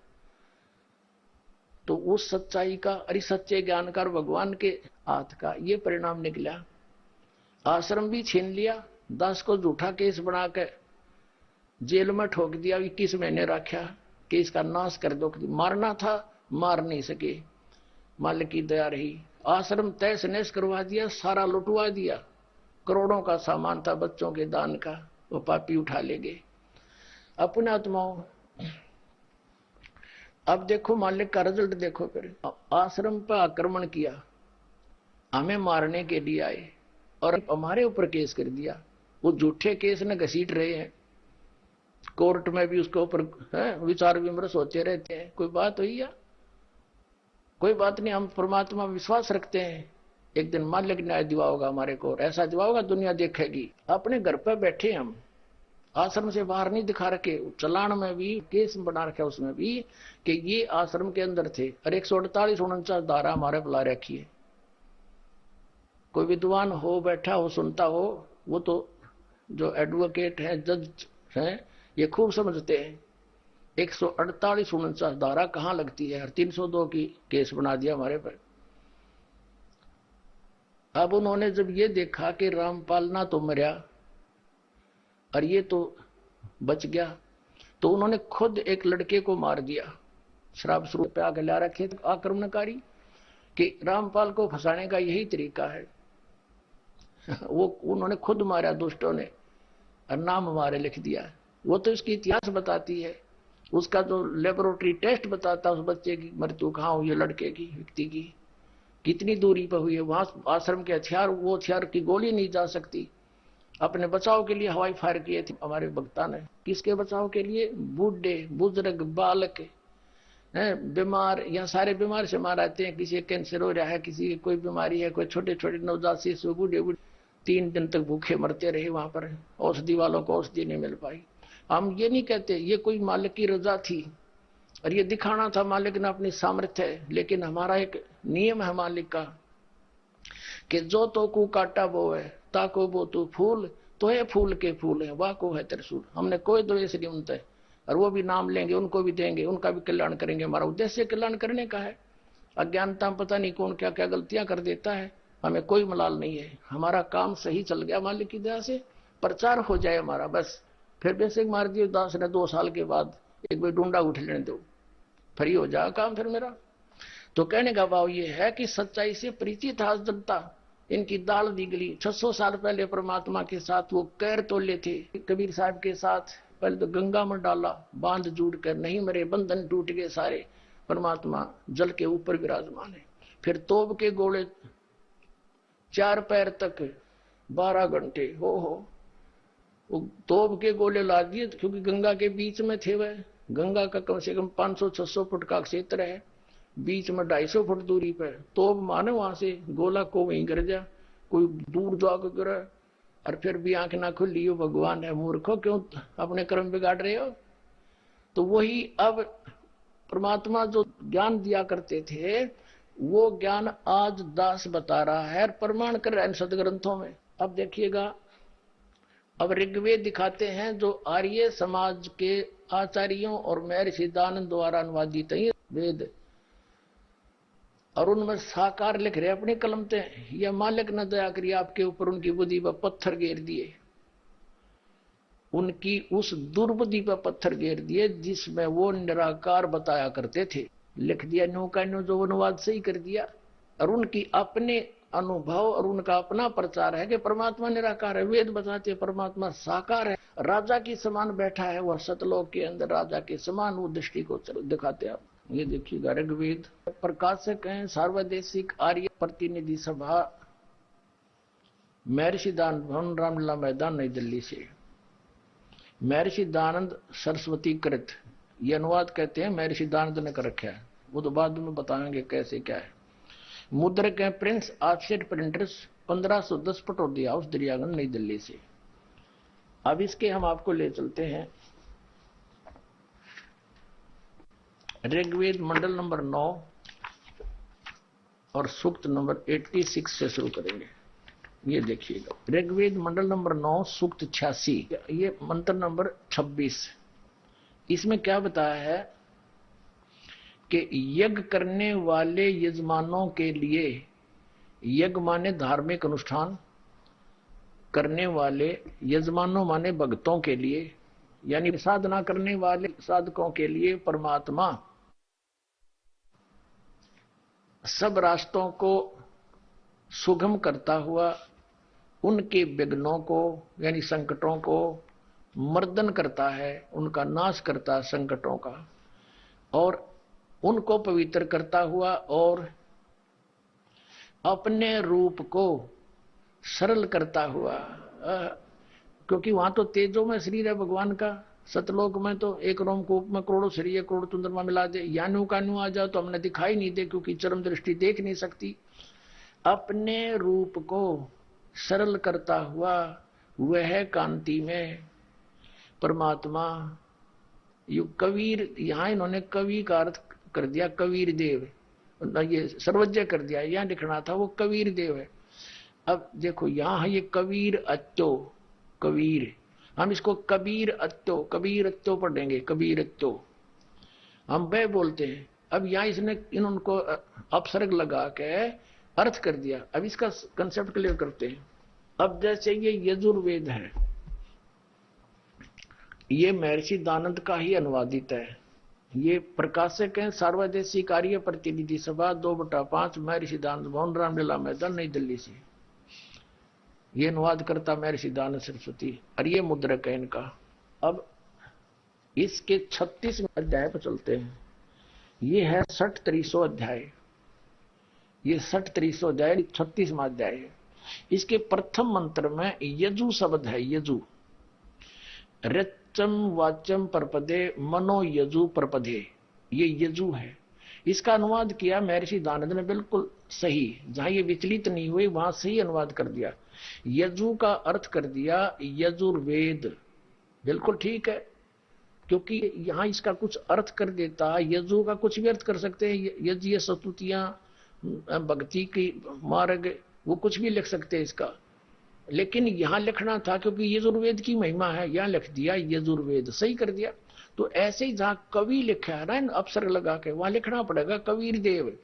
तो उस सच्चाई का, अरे सच्चे ज्ञान का भगवान के हाथ का ये परिणाम निकला। आश्रम भी छीन लिया, दास को झूठा केस बना के जेल में ठोक दिया, 21 महीने रखा कि इसका नाश कर दो। मारना था, मार नहीं सके, मालिक की दया रही। आश्रम तहस नहस करवा दिया, सारा लुटवा दिया, करोड़ों का सामान था बच्चों के दान का, वो पापी उठा ले गए। अपने आत्माओं, अब देखो मालिक का रिजल्ट देखो। फिर आश्रम पर आक्रमण किया, हमें मारने के लिए आए और हमारे ऊपर केस कर दिया। वो झूठे केस ने घसीट रहे हैं, कोर्ट में भी उसके ऊपर विचार विमर्श होते रहते हैं। कोई बात हुई या कोई बात नहीं, हम परमात्मा विश्वास रखते हैं, एक दिन मालिक न्याय दिवा होगा हमारे को, ऐसा दिवा होगा दुनिया देखेगी। अपने घर पर बैठे हम, आश्रम से बाहर नहीं दिखा रखे, चलान में भी केस बना रखे उसमें भी कि ये आश्रम के अंदर थे, और 148-49 धारा हमारे बुला रखी है। कोई विद्वान हो, बैठा हो, सुनता हो, वो तो जो एडवोकेट है, जज हैं, ये खूब समझते हैं 148-49 धारा कहाँ लगती है, और 302 की केस बना दिया हमारे पर। अब उन्होंने जब ये देखा कि रामपाल ना तो मरा और ये तो बच गया, तो उन्होंने खुद एक लड़के को मार दिया। शराब शुरू पे आगे ला रखे थे आक्रमणकारी कि रामपाल को फंसाने का यही तरीका है। वो उन्होंने खुद मारा दुष्टों ने, और नाम हमारे लिख दिया। वो तो इसकी इतिहास बताती है, उसका जो लेबोरेटरी टेस्ट बताता है उस बच्चे की मृत्यु कहाँ हुई है, लड़के की, व्यक्ति की कितनी दूरी पर हुई है। वहां आश्रम के हथियार, वो हथियार की गोली नहीं जा सकती। अपने बचाव के लिए हवाई फायर किए थे हमारे वक्ता ने। किसके बचाव के लिए? बूढ़े बुजुर्ग बालक हैं, बीमार, यहाँ सारे बीमार से मार आते हैं। किसी कैंसर हो रहा है, किसी की कोई बीमारी है, कोई छोटे छोटे नवजात शिशु, बूढ़े बूढ़े 3 दिन तक भूखे मरते रहे वहां पर, औषधि वालों को औषधि नहीं मिल पाई। हम ये नहीं कहते ये कोई मालिक की रजा थी और ये दिखाना था मालिक ने अपनी सामर्थ्य है, लेकिन हमारा एक नियम है मालिक का कि जो तो को काटा वो है, ताको वो तो फूल तो है, फूल के फूल है, वाह को है त्रिशूल। हमने कोई द्वेष नहीं उनसे, और वो भी नाम लेंगे, उनको भी देंगे, उनका भी कल्याण करेंगे। हमारा उद्देश्य कल्याण करने का है। अज्ञानता में पता नहीं कौन क्या क्या गलतियां कर देता है, हमें कोई मलाल नहीं है। हमारा काम सही चल गया मालिक की दया से, प्रचार हो जाए हमारा बस। फिर बेसिक मार दिए दास ने 2 साल के बाद, एक बार डूंडा उठ लेने दो, फ्री हो जाए काम फिर मेरा। तो कहने का भाव ये है कि सच्चाई से परिचित है जनता, इनकी दाल दिगली। 600 साल पहले परमात्मा के साथ वो कैर तोले थे, कबीर साहब के साथ पहले तो गंगा में डाला, बांध जुड़ कर नहीं मरे, बंधन टूट गए सारे। परमात्मा जल के ऊपर विराजमान है। फिर तोप के गोले 4 पैर तक 12 घंटे हो तोप के गोले ला दिए, क्योंकि गंगा के बीच में थे वह। गंगा का कम से कम 500-600 फुट का क्षेत्र है, बीच में 250 फुट दूरी पर तोप माने, वहां से गोला को वहीं गिर जा, कोई दूर जाकर गिरा, और फिर भी आंख ना खुली हो, भगवान है, मूर्खो क्यों अपने कर्म बिगाड़ रहे हो। तो वही अब परमात्मा जो ज्ञान दिया करते थे, वो ज्ञान आज दास बता रहा है, प्रमाण कर रहा है सदग्रंथों में। अब देखिएगा, अब ऋग्वेद दिखाते हैं जो आर्य समाज के आचार्यों और महर्षि दानंद द्वारा अनुवादित है वेद, और उनमें साकार लिख रहे अपनी कलम से, यह मालिक न दया करिए आपके ऊपर, उनकी बुद्धि पर पत्थर घेर दिए। उनकी उस दुर्बुद्धि पर पत्थर घेर दिए जिसमें वो निराकार बताया करते थे। लिख दिया न्यू का न्यू, जो अनुवाद सही कर दिया। और उनकी अपने अनुभव और उनका अपना प्रचार है कि परमात्मा निराकार है। वेद बताते हैं परमात्मा साकार है, राजा की समान बैठा है वह सतलोक के अंदर, राजा के समान वो दृष्टि को दिखाते हैं। ये देखिएगा ऋग्वेद। प्रकाशक हैं सार्वदेशिक आर्य प्रतिनिधि सभा, महर्षि दानंद भवन, रामलीला मैदान, नई दिल्ली से। महर्षि दानंद सरस्वती कृत, ये अनुवाद कहते हैं महर्षि दानंद ने कर रखा है, वो तो बाद में बताएंगे कैसे क्या है। मुद्रक है Prince offset printers, 1510 Pataudi house, Daryaganj, नई दिल्ली से। अब इसके हम आपको ले चलते हैं ऋग्वेद मंडल नंबर 9 और सूक्त नंबर 86 से शुरू करेंगे। ये देखिएगा ऋग्वेद मंडल नंबर 9 सूक्त 86, ये मंत्र नंबर 26। इसमें क्या बताया है कि यज्ञ करने वाले यजमानों के लिए, यज्ञ माने धार्मिक अनुष्ठान करने वाले, यजमानों माने भक्तों के लिए, यानी साधना करने वाले साधकों के लिए परमात्मा सब रास्तों को सुगम करता हुआ उनके विघ्नों को यानी संकटों को मर्दन करता है, उनका नाश करता है संकटों का, और उनको पवित्र करता हुआ और अपने रूप को सरल करता हुआ, क्योंकि वहां तो तेजो में शरीर है भगवान का, सतलोक में तो एक रोमकूप में करोड़ों शरीर है, करोड़ चंद्रमा मिला दे, यानू का न्यू आ जाओ तो हमने दिखाई नहीं दे क्योंकि चरम दृष्टि देख नहीं सकती। अपने रूप को सरल करता हुआ वह कांति में परमात्मा, यु कबीर, यहां इन्होंने कवि का अर्थ कर दिया कबीर देव, ये सर्वज्ञ कर दिया, यहां लिखना था वो कबीर देव है। अब देखो यहां ये कबीर अत्तो, कबीर, हम इसको कबीर अत्तो पढ़ेंगे, कबीर अत्तो हम वह बोलते हैं। अब यहां इसने इनको अपसर्ग लगा के अर्थ कर दिया। अब इसका कंसेप्ट क्लियर करते हैं। अब जैसे ये यजुर्वेद है, ये महर्षि दानंद का ही अनुवादित है, ये प्रकाशक हैं सार्वदेशिक आर्य प्रतिनिधि सभा 2/5 महर्षि दानंद भवन, रामलीला मैदान, नई दिल्ली से। ये अनुवाद करता महर्षि दानंद सरस्वती और ये मुद्रक है इनका। अब इसके 36 अध्याय पर चलते हैं। ये है 60-300 अध्याय, ये 60-300 अध्याय 36वां अध्याय है। इसके प्रथम मंत्र में यजु शब्द है, यजु, रचम वाचम परपदे मनो यजु परपदे, ये यजु है। इसका अनुवाद किया महर्षि दानंद ने, बिल्कुल सही, जहां ये विचलित नहीं हुए वहां सही अनुवाद कर दिया। यजु का अर्थ कर दिया यजुर्वेद, बिल्कुल ठीक है, क्योंकि यहां इसका कुछ अर्थ कर देता, यजु का कुछ भी अर्थ कर सकते हैं, यज्ञ स्तुतियां, भक्ति की मार्ग, वो कुछ भी लिख सकते हैं इसका, लेकिन यहां लिखना था क्योंकि यजुर्वेद की महिमा है, यहां लिख दिया यजुर्वेद, सही कर दिया। तो ऐसे ही जहां कवि लिखा है ना अक्षर लगा के, वहां लिखना पड़ेगा कबीर देव।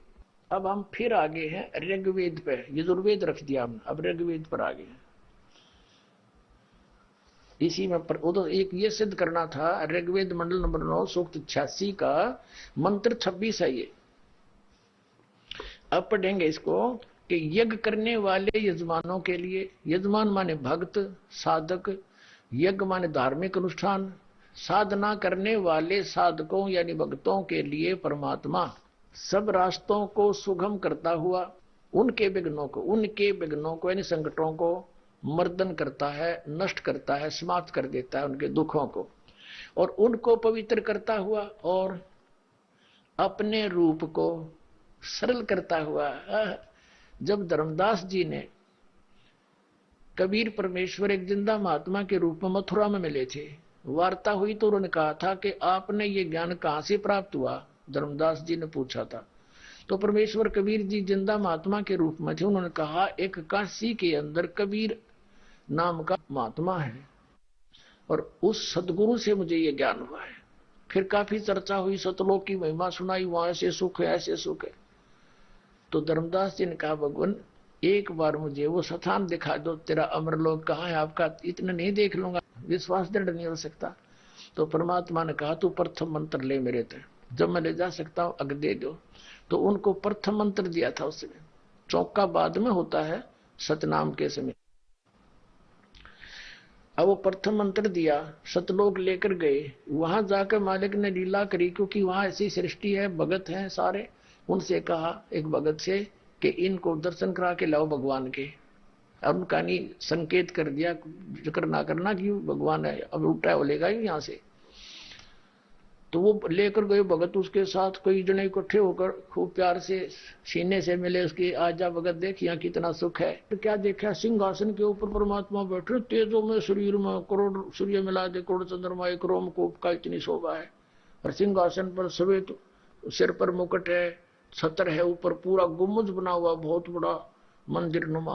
अब हम फिर आगे हैं ऋग्वेद पे, यजुर्वेद रख दिया हमने, अब ऋग्वेद पर आगे हैं। इसी में उधर एक ये सिद्ध करना था, ऋग्वेद मंडल नंबर 9 सूक्त 86 का मंत्र 26 है ये। अब पढ़ेंगे इसको कि यज्ञ करने वाले यजमानों के लिए, यजमान माने भक्त साधक, यज्ञ माने धार्मिक अनुष्ठान, साधना करने वाले साधकों यानी भक्तों के लिए परमात्मा सब रास्तों को सुगम करता हुआ उनके विघ्नों को यानी संकटों को मर्दन करता है, नष्ट करता है, समाप्त कर देता है उनके दुखों को, और उनको पवित्र करता हुआ और अपने रूप को सरल करता हुआ। जब धर्मदास जी ने कबीर परमेश्वर एक जिंदा महात्मा के रूप में मथुरा में मिले थे, वार्ता हुई तो उन्होंने कहा था कि आपने ये ज्ञान कहां से प्राप्त हुआ, धर्मदास जी ने पूछा था। तो परमेश्वर कबीर जी जिंदा महात्मा के रूप में थे, उन्होंने कहा एक काशी के अंदर कबीर नाम का महात्मा है और उस सदगुरु से मुझे ये ज्ञान हुआ है। फिर काफी चर्चा हुई, सतलोक की महिमा सुनाई, वहां ऐसे सुख है ऐसे सुख है। तो धर्मदास जी ने कहा भगवान एक बार मुझे वो स्थान दिखा दो, तेरा अमरलोक कहाँ है आपका, इतना नहीं देख लूंगा, विश्वास दृढ़ नहीं हो सकता। तो परमात्मा ने कहा तू प्रथम मंत्र ले मेरे ते, जब मैं ले जा सकता हूं अग दे दो। तो उनको प्रथम मंत्र दिया था उसने, चौका बाद में होता है सतनाम के समय। अब वो प्रथम मंत्र दिया, सतलोक लेकर गए, वहां जाकर मालिक ने लीला करी, क्योंकि वहां ऐसी सृष्टि है, भगत हैं सारे। उनसे कहा एक भगत से कि इनको दर्शन करा के लाओ भगवान के। अब उनका नहीं संकेत कर दिया, जिक्र ना करना कि भगवान है, अब उल्टा बोलेगा यहां से। तो वो लेकर गए भगत, उसके साथ कई जने इकट्ठे होकर खूब प्यार से सीने से मिले उसके, आजा भगत देख यहाँ कितना सुख है। तो क्या देखा, सिंहासन के ऊपर परमात्मा बैठे, तेजों में शरीर में करोड़ सूर्य मिला दे, करोड़ चंद्रमा, एक रोमकूप का इतनी शोभा है। और सिंहासन पर सफेद सिर पर मुकुट है, छत्र है, ऊपर पूरा गुम्बद बना हुआ बहुत बड़ा मंदिर नुमा,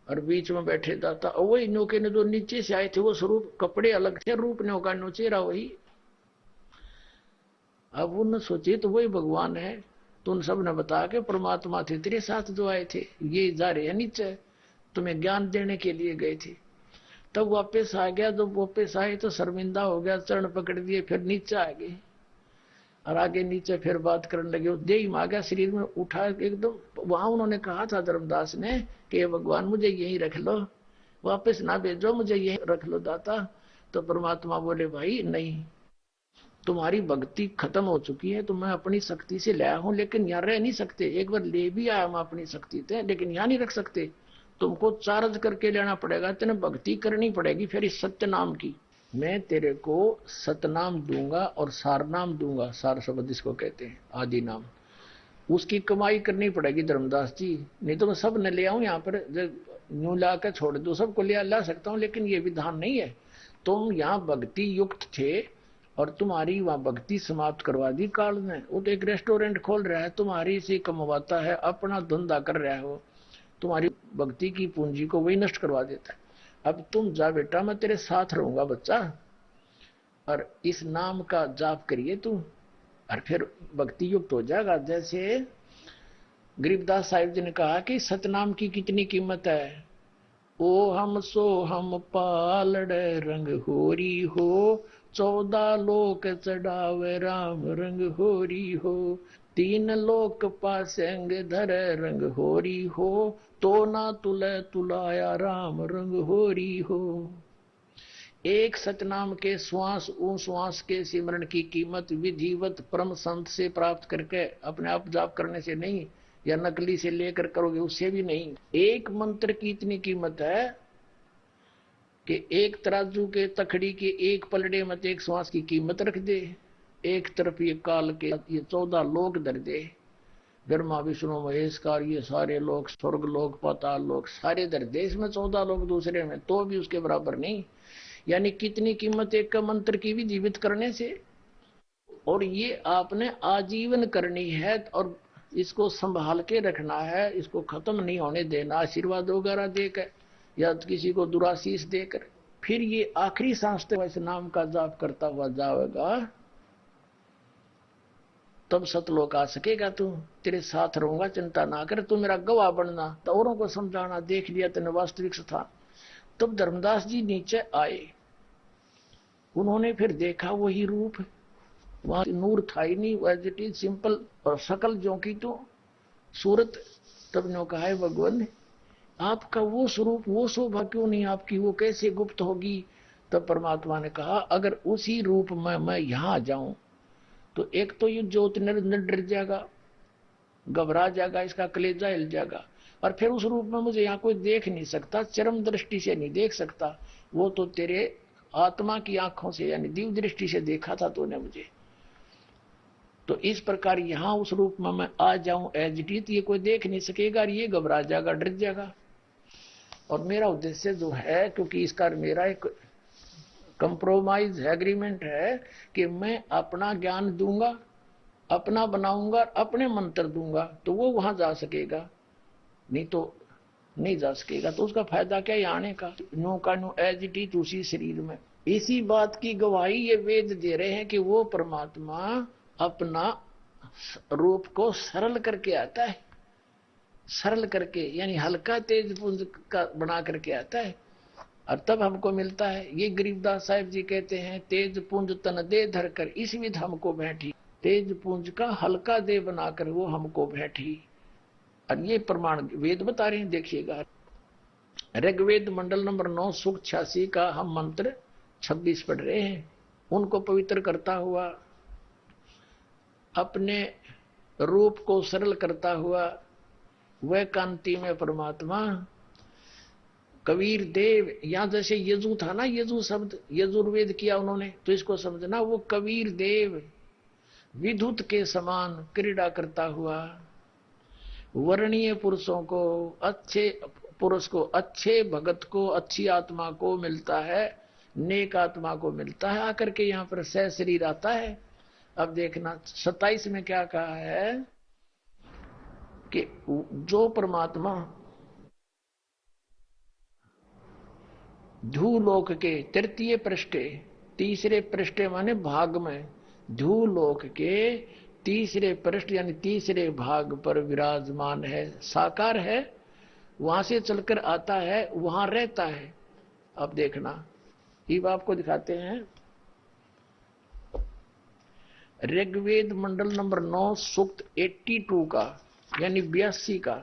और बीच में बैठे दाता। और वही नौके ने जो नीचे से आए थे वो स्वरूप, कपड़े अलग थे, रूप ने होगा नोचेरा वही। अब उन सोचे तो वही भगवान है। तो उन सब ने बता के परमात्मा थे तेरे साथ जो आए थे, ये जा रहे हैं नीचे, तुम्हें ज्ञान देने के लिए गए थे। तब वापस आ गया, जब वापस आए तो शर्मिंदा हो गया, चरण पकड़ दिए, फिर नीचे आ गए और आगे नीचे फिर बात करने लगे। देह में आ गया, शरीर में उठा एकदम। वहां उन्होंने कहा था धर्मदास ने कि भगवान मुझे यहीं रख लो, वापस ना भेजो, मुझे यहीं रख लो दाता। तो परमात्मा बोले भाई नहीं, तुम्हारी भक्ति खत्म हो चुकी है, तो मैं अपनी शक्ति से लाया हूं, लेकिन यहाँ रह नहीं सकते। एक बार ले भी आया मैं अपनी शक्ति से, लेकिन यहाँ नहीं रख सकते, तुमको चार्ज करके लेना पड़ेगा, तेने भक्ति करनी पड़ेगी फिर इस सत्य नाम की। मैं तेरे को सतनाम दूंगा और सार नाम दूंगा, सार शब्द इसको कहते हैं, आदि नाम। उसकी कमाई करनी पड़ेगी धर्मदास जी, नहीं तो मैं सब न ले आऊं यहाँ पर, यूं ला कर छोड़ दो, सबको ला सकता हूं, लेकिन ये विधान नहीं है। तुम यहाँ भक्ति युक्त थे और तुम्हारी वहां भक्ति समाप्त करवा दी काल ने। वो तो एक रेस्टोरेंट खोल रहा है, तुम्हारी से कमवाता है, अपना धंधा कर रहा है, वो तुम्हारी भक्ति की पूंजी को वही नष्ट करवा देता है। अब तुम जा बेटा, मैं तेरे साथ रहूंगा बच्चा, और इस नाम का जाप करिए तू, और फिर भक्ति युक्त हो जाएगा। जैसे गरीबदास साहिब जी ने कहा कि सतनाम की कितनी कीमत है। ओ हम सो हम पालड़ रंग होरी हो, 14 लोक चढ़ावे राम रंग होरी हो, 3 लोक पासेंग धर रंग होरी हो, तो ना तुले तुलाया राम रंग होरी हो। एक सतनाम के श्वास श्वास के सिमरण की कीमत विधिवत परम संत से प्राप्त करके अपने आप जाप करने से नहीं, या नकली से लेकर करोगे उससे भी नहीं। एक मंत्र की इतनी कीमत है कि एक तराजू के तखड़ी के एक पलड़े मत एक श्वास की कीमत रख दे। एक तरफ ये काल के ये 14 लोक धर दे, ब्रह्मा विष्णु महेश का, ये सारे लोग, स्वर्ग लोक पाताल लोक सारे धर दे, इसमें 14 लोग दूसरे में, तो भी उसके बराबर नहीं। यानी कितनी कीमत एक मंत्र की भी जीवित करने से। और ये आपने आजीवन करनी है, और इसको संभाल के रखना है, इसको खत्म नहीं होने देना, आशीर्वाद वगैरह देकर या किसी को दुराशीष देकर। फिर ये आखिरी सांस तक इस नाम का जाप करता हुआ जाएगा, तब सतलोक आ सकेगा। तू तेरे साथ रहूंगा, चिंता ना कर, तू मेरा गवाह बनना, तो औरों को समझाना, देख लिया तेने वास्तविक स्थान। तब धर्मदास जी नीचे आए, उन्होंने फिर देखा वही रूप, वहां नूर था ही नहीं, एज इट इज सिंपल, और शकल जो की तो सूरत। तब ने कहा है भगवान आपका वो स्वरूप, वो शोभा क्यों नहीं आपकी, वो कैसे गुप्त होगी। तब परमात्मा ने कहा अगर उसी रूप में मैं यहां आ जाऊं तो एक तो ये ज्योत निरंजन डर जाएगा, घबरा जाएगा, इसका कलेजा हिल जाएगा, और फिर उस रूप में मुझे यहाँ कोई देख नहीं सकता, चरम दृष्टि से नहीं देख सकता। वो तो तेरे आत्मा की आंखों से यानी दिव्य दृष्टि से देखा था तूने मुझे। तो इस प्रकार यहां उस रूप में मैं आ जाऊं एज इट इज, ये कोई देख नहीं सकेगा, और ये घबरा जाएगा, डर जाएगा। और मेरा उद्देश्य जो है, क्योंकि इसका मेरा एक कंप्रोमाइज एग्रीमेंट है कि मैं अपना ज्ञान दूंगा, अपना बनाऊंगा, अपने मंत्र दूंगा, तो वो वहां जा सकेगा, नहीं तो नहीं जा सकेगा। तो उसका फायदा क्या है आने का, नो का नो एज इट इज उसी शरीर में। इसी बात की गवाही ये वेद दे रहे हैं कि वो परमात्मा अपना रूप को सरल करके आता है, सरल करके, यानी हल्का तेज पुंज का बना करके आता है और तब हमको मिलता है। ये गरीबदास साहिब जी कहते हैं, तेज पुंज तन दे धरकर इस विध हमको बैठी, तेज पुंज का हल्का दे बनाकर वो हमको बैठी। और ये प्रमाण वेद बता रहे हैं, देखिएगा। ऋग्वेद मंडल नंबर 9 सूक्त 86 का हम मंत्र 26 पढ़ रहे हैं। उनको पवित्र करता हुआ, अपने रूप को सरल करता हुआ, वह कांति में परमात्मा कबीर देव, यहां जैसे यजु था ना, यजु शब्द यजुर्वेद किया उन्होंने, तो इसको समझना, वो कबीर देव विद्युत के समान क्रीड़ा करता हुआ वर्णीय पुरुषों को, अच्छे पुरुष को, अच्छे भगत को, अच्छी आत्मा को मिलता है, नेक आत्मा को मिलता है, आकर के यहाँ पर सह शरीर आता है। अब देखना 27 में क्या कहा है कि जो परमात्मा धूलोक के तृतीय पृष्ठे, तीसरे पृष्ठे माने भाग में, धूलोक के तीसरे पृष्ठ यानी तीसरे भाग पर विराजमान है, साकार है, वहां से चलकर आता है, वहां रहता है। अब देखना, ये आपको दिखाते हैं ऋग्वेद मंडल नंबर 9 सूक्त 82 का, यानी 82 का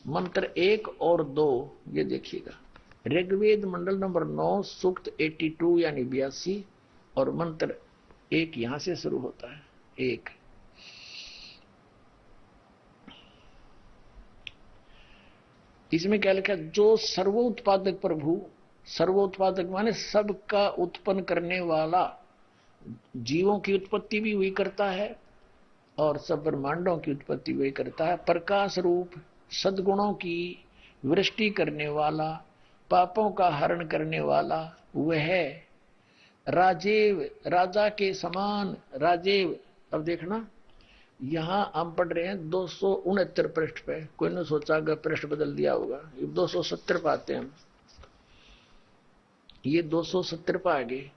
मंत्र 1 और 2, ये देखिएगा। ऋग्वेद मंडल नंबर 9 सूक्त 82 यानी 82 और मंत्र 1 यहां से शुरू होता है। 1 इसमें क्या लिखा, जो सर्वोत्पादक प्रभु, सर्वोत्पादक माने सबका उत्पन्न करने वाला, जीवों की उत्पत्ति भी वही करता है और सब ब्रह्मांडों की उत्पत्ति वही करता है, प्रकाश रूप सद्गुणों की वृष्टि करने वाला, पापों का हरण करने वाला, वह राजेव, राजा के समान राजेव। अब देखना, यहां हम पढ़ रहे हैं 269 पृष्ठ पे, कोई ने सोचा अगर पृष्ठ बदल दिया होगा, 270 पाते हैं हम, ये 270 पा गए,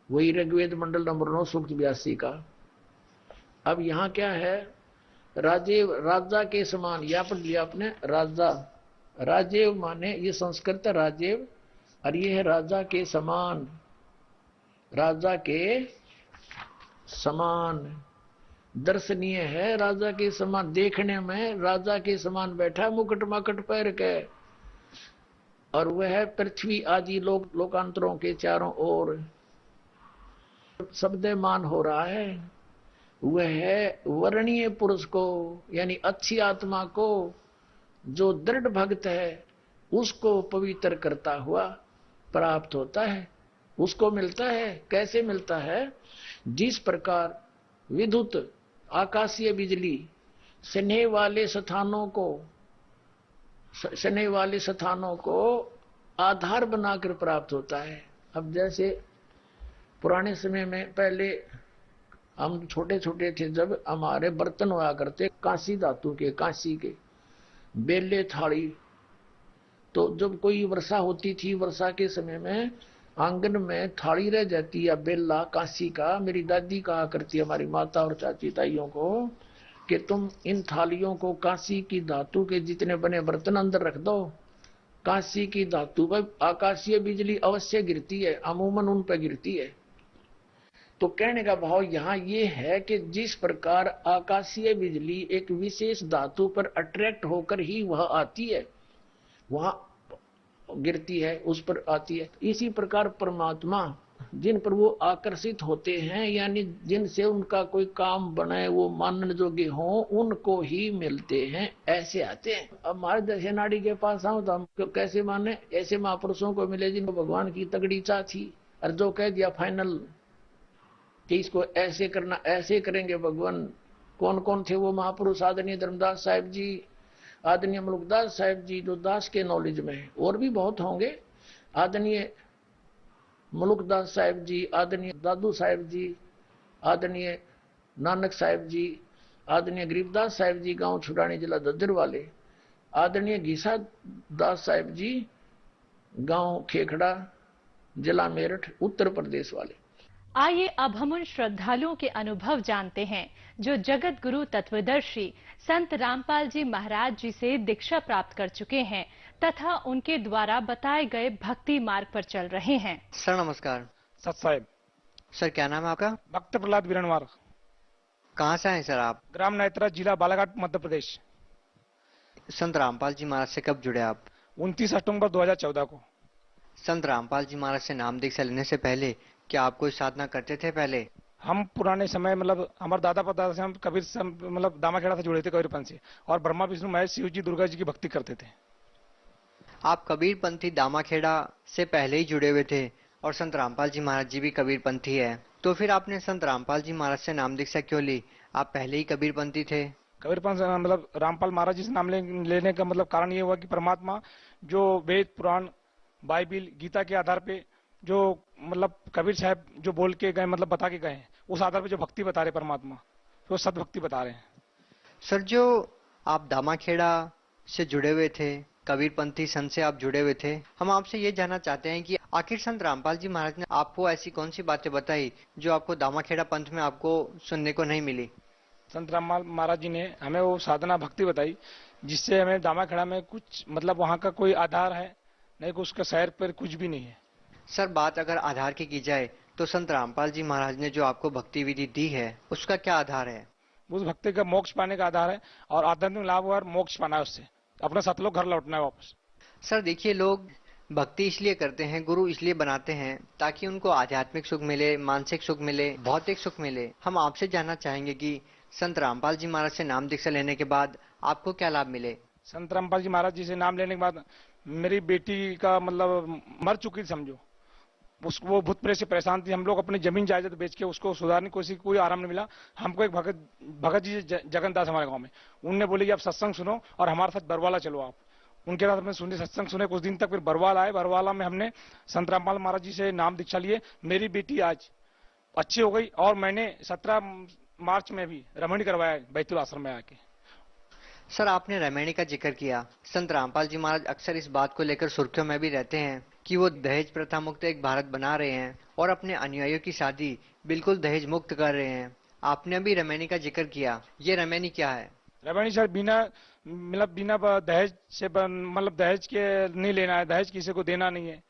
वही ऋग्वेद मंडल नंबर 9 सूक्त 82 का। अब यहां क्या है, राजेव, राजा के समान, यहां पर लिया आपने राजा, राजेव माने ये संस्कृत राजेव, और ये है राजा के समान, राजा के समान, दर्शनीय है, राजा के समान, देखने में राजा के समान बैठा, मुकुट माकुट पहन के, और वह पृथ्वी आदि लोकांतरों के चारों ओर शब्दमान हो रहा है। वह वर्णीय पुरुष को, यानी अच्छी आत्मा को, जो दृढ़ भक्त है उसको पवित्र करता हुआ प्राप्त होता है, उसको मिलता है। कैसे मिलता है, जिस प्रकार विद्युत आकाशीय बिजली स्नेह वाले स्थानों को आधार बनाकर प्राप्त होता है। अब जैसे पुराने समय में, पहले हम छोटे छोटे थे जब, हमारे बर्तन हुआ करते कांसी धातु के, कांसी के बेले थाली, तो जब कोई वर्षा होती थी, वर्षा के समय में आंगन में थाली रह जाती या बेला कांसी का, मेरी दादी कहा करती हमारी माता और चाची ताइयों को कि तुम इन थालियों को कांसी की धातु के जितने बने बर्तन अंदर रख दो, कांसी की धातु पर आकाशीय बिजली अवश्य गिरती है, अमूमन उन पर गिरती है। तो कहने का भाव यहां ये है कि जिस प्रकार आकाशीय बिजली एक विशेष धातु पर अट्रैक्ट होकर ही वह आती है, वहां गिरती है, उस पर आती है, इसी प्रकार परमात्मा जिन पर वो आकर्षित होते हैं, यानी जिनसे उनका कोई काम बने, वो मानने योग्य हो, उनको ही मिलते हैं, ऐसे आते हैं। अब हमारे जैसे नाड़ी के पास आओ तो हम कैसे माने, ऐसे महापुरुषों को मिले जिनको भगवान की तगड़ी चाह थी, और जो कह दिया फाइनल कि इसको ऐसे करना, ऐसे करेंगे भगवान। कौन कौन थे वो महापुरुष, आदरणीय धर्मदास साहिब जी, आदरणीय मुलुकदास साहिब जी, जो दास के नॉलेज में है, और भी बहुत होंगे, आदरणीय मुलुकदास साहिब जी, आदरणीय दादू साहिब जी, आदरणीय नानक साहिब जी, आदरणीय गरीबदास साहिब जी, गांव छुड़ानी जिला दद्दर वाले, आदरणीय घीसा दास साहिब जी, गांव खेखड़ा जिला मेरठ उत्तर प्रदेश वाले। आइए अब हम उन श्रद्धालुओं के अनुभव जानते हैं जो जगत गुरु तत्वदर्शी संत रामपाल जी महाराज जी से दीक्षा प्राप्त कर चुके हैं तथा उनके द्वारा बताए गए भक्ति मार्ग पर चल रहे हैं। सर नमस्कार। सत साहेब। सर क्या नाम है आपका? भक्त प्रहलाद बिरणवार। कहाँ से हैं सर आप? ग्राम नेत्रा, जिला बालाघाट, मध्य प्रदेश। संत रामपाल जी महाराज से कब जुड़े आप? 29 अक्टूबर 2014 को। संत रामपाल जी महाराज से नाम दीक्षा लेने से पहले क्या आप कोई साधना करते थे? पहले हम पुराने समय मतलब हमारे दादा परदादा से हम कबीर से मतलब दामाखेड़ा से जुड़े थे, कबीरपंथ से, और ब्रह्मा विष्णु महेश शिव जी दुर्गा जी की भक्ति करते थे। आप कबीरपंथी दामाखेड़ा से पहले ही जुड़े हुए थे और संत रामपाल जी महाराज जी भी कबीरपंथी है, तो फिर आपने संत रामपाल जी महाराज से नाम दीक्षा क्यों ली? आप पहले ही कबीरपंथी थे। कबीरपंथ मतलब रामपाल महाराज जी से नाम लेने का मतलब कारण ये हुआ कि परमात्मा जो वेद पुराण बाइबिल गीता के आधार पे जो मतलब कबीर साहब जो बोल के गए मतलब बता के गए हैं, उस आधार पे जो भक्ति बता रहे परमात्मा, वो सदभक्ति बता रहे हैं। सर जो आप दामाखेड़ा से जुड़े हुए थे, कबीरपंथी संत से आप जुड़े हुए थे, हम आपसे ये जानना चाहते हैं कि आखिर संत रामपाल जी महाराज ने आपको ऐसी कौन सी बातें बताई जो आपको दामाखेड़ा पंथ में आपको सुनने को नहीं मिली? संत रामपाल महाराज जी ने हमें वो साधना भक्ति बताई जिससे हमें दामाखेड़ा में कुछ मतलब वहाँ का कोई आधार है नहीं, उसका शहर पर कुछ भी नहीं है। सर बात अगर आधार की जाए तो संत रामपाल जी महाराज ने जो आपको भक्ति विधि दी है उसका क्या आधार है? उस भक्ति का मोक्ष पाने का आधार है और आध्यात्मिक लाभ और मोक्ष पाना है, उससे अपना सतलोक घर लौटना है वापस। सर देखिए, लोग भक्ति इसलिए करते हैं, गुरु इसलिए बनाते हैं ताकि उनको आध्यात्मिक सुख मिले, मानसिक सुख मिले, भौतिक सुख मिले। हम आपसे जानना चाहेंगे कि संत रामपाल जी महाराज से नाम दीक्षा लेने के बाद आपको क्या लाभ मिले? संत रामपाल जी महाराज जी से नाम लेने के बाद मेरी बेटी का मतलब मर चुकी थी समझो, उसको वो भूत प्रेत से परेशान थी। हम लोग अपनी जमीन जायदाद बेच के उसको सुधारने की कोशिश, कोई आराम नहीं मिला। हमको एक भगत जी जगन्दास हमारे गांव में, उनने बोले कि आप सत्संग सुनो और हमारे साथ बरवाला चलो आप। उनके साथ हमने सुनी, सत्संग सुने कुछ दिन तक, फिर बरवाला आए। बरवाला में हमने संत रामपाल महाराज जी से नाम दीक्षा लिए। मेरी बेटी आज अच्छी हो गई और मैंने 17 मार्च में भी रमणी करवाया बैतूल आश्रम में आके। सर आपने रमणी का जिक्र किया, संत रामपाल जी महाराज अक्सर इस बात को लेकर सुर्खियों में भी रहते हैं कि वो दहेज प्रथा मुक्त एक भारत बना रहे हैं और अपने अनुयायियों की शादी बिल्कुल दहेज मुक्त कर रहे हैं। आपने अभी रमणी का जिक्र किया, ये रमणी क्या है? रमणी सर बिना दहेज से मतलब दहेज के नहीं लेना है, दहेज किसी को देना नहीं है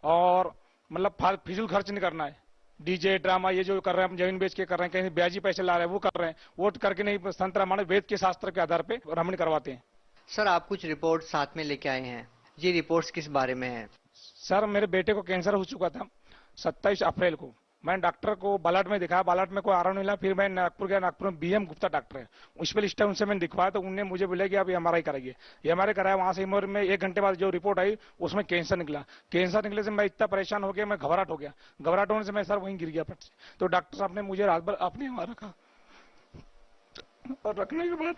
और मतलब फिजूल खर्च नहीं करना है। डीजे ड्रामा ये जो कर रहे हैं, हम जमीन बेच के कर रहे हैं, कहीं ब्याजी पैसे ला रहे हैं, वो कर रहे हैं, वो करके नहीं। संत रामायण वेद के शास्त्र के आधार पे रमणी करवाते हैं। सर आप कुछ रिपोर्ट साथ में लेके आए हैं, ये रिपोर्ट्स किस बारे में है? सर मेरे बेटे को कैंसर हो चुका था 27 अप्रैल को। मैं डॉक्टर को बालाट में दिखाया, बालाट में कोई आराम नहीं मिला। फिर मैं नागपुर गया, नागपुर में बीएम गुप्ता डॉक्टर है, स्पेशलिस्ट है, उनसे मैंने दिखवाया तो उन्होंने मुझे बोला कि आप एमआरआई कराइए। एमआरआई कराया, वहां से एमआरआई में 1 घंटे बाद जो रिपोर्ट आई उसमें कैंसर निकला। कैंसर निकले से मैं इतना परेशान हो गया, मैं घबराहट हो गया। घबराहट होने से मैं सर वहीं गिर गया फट से। तो डॉक्टर साहब ने मुझे रात भर अपने वहां रखा और रखने के बाद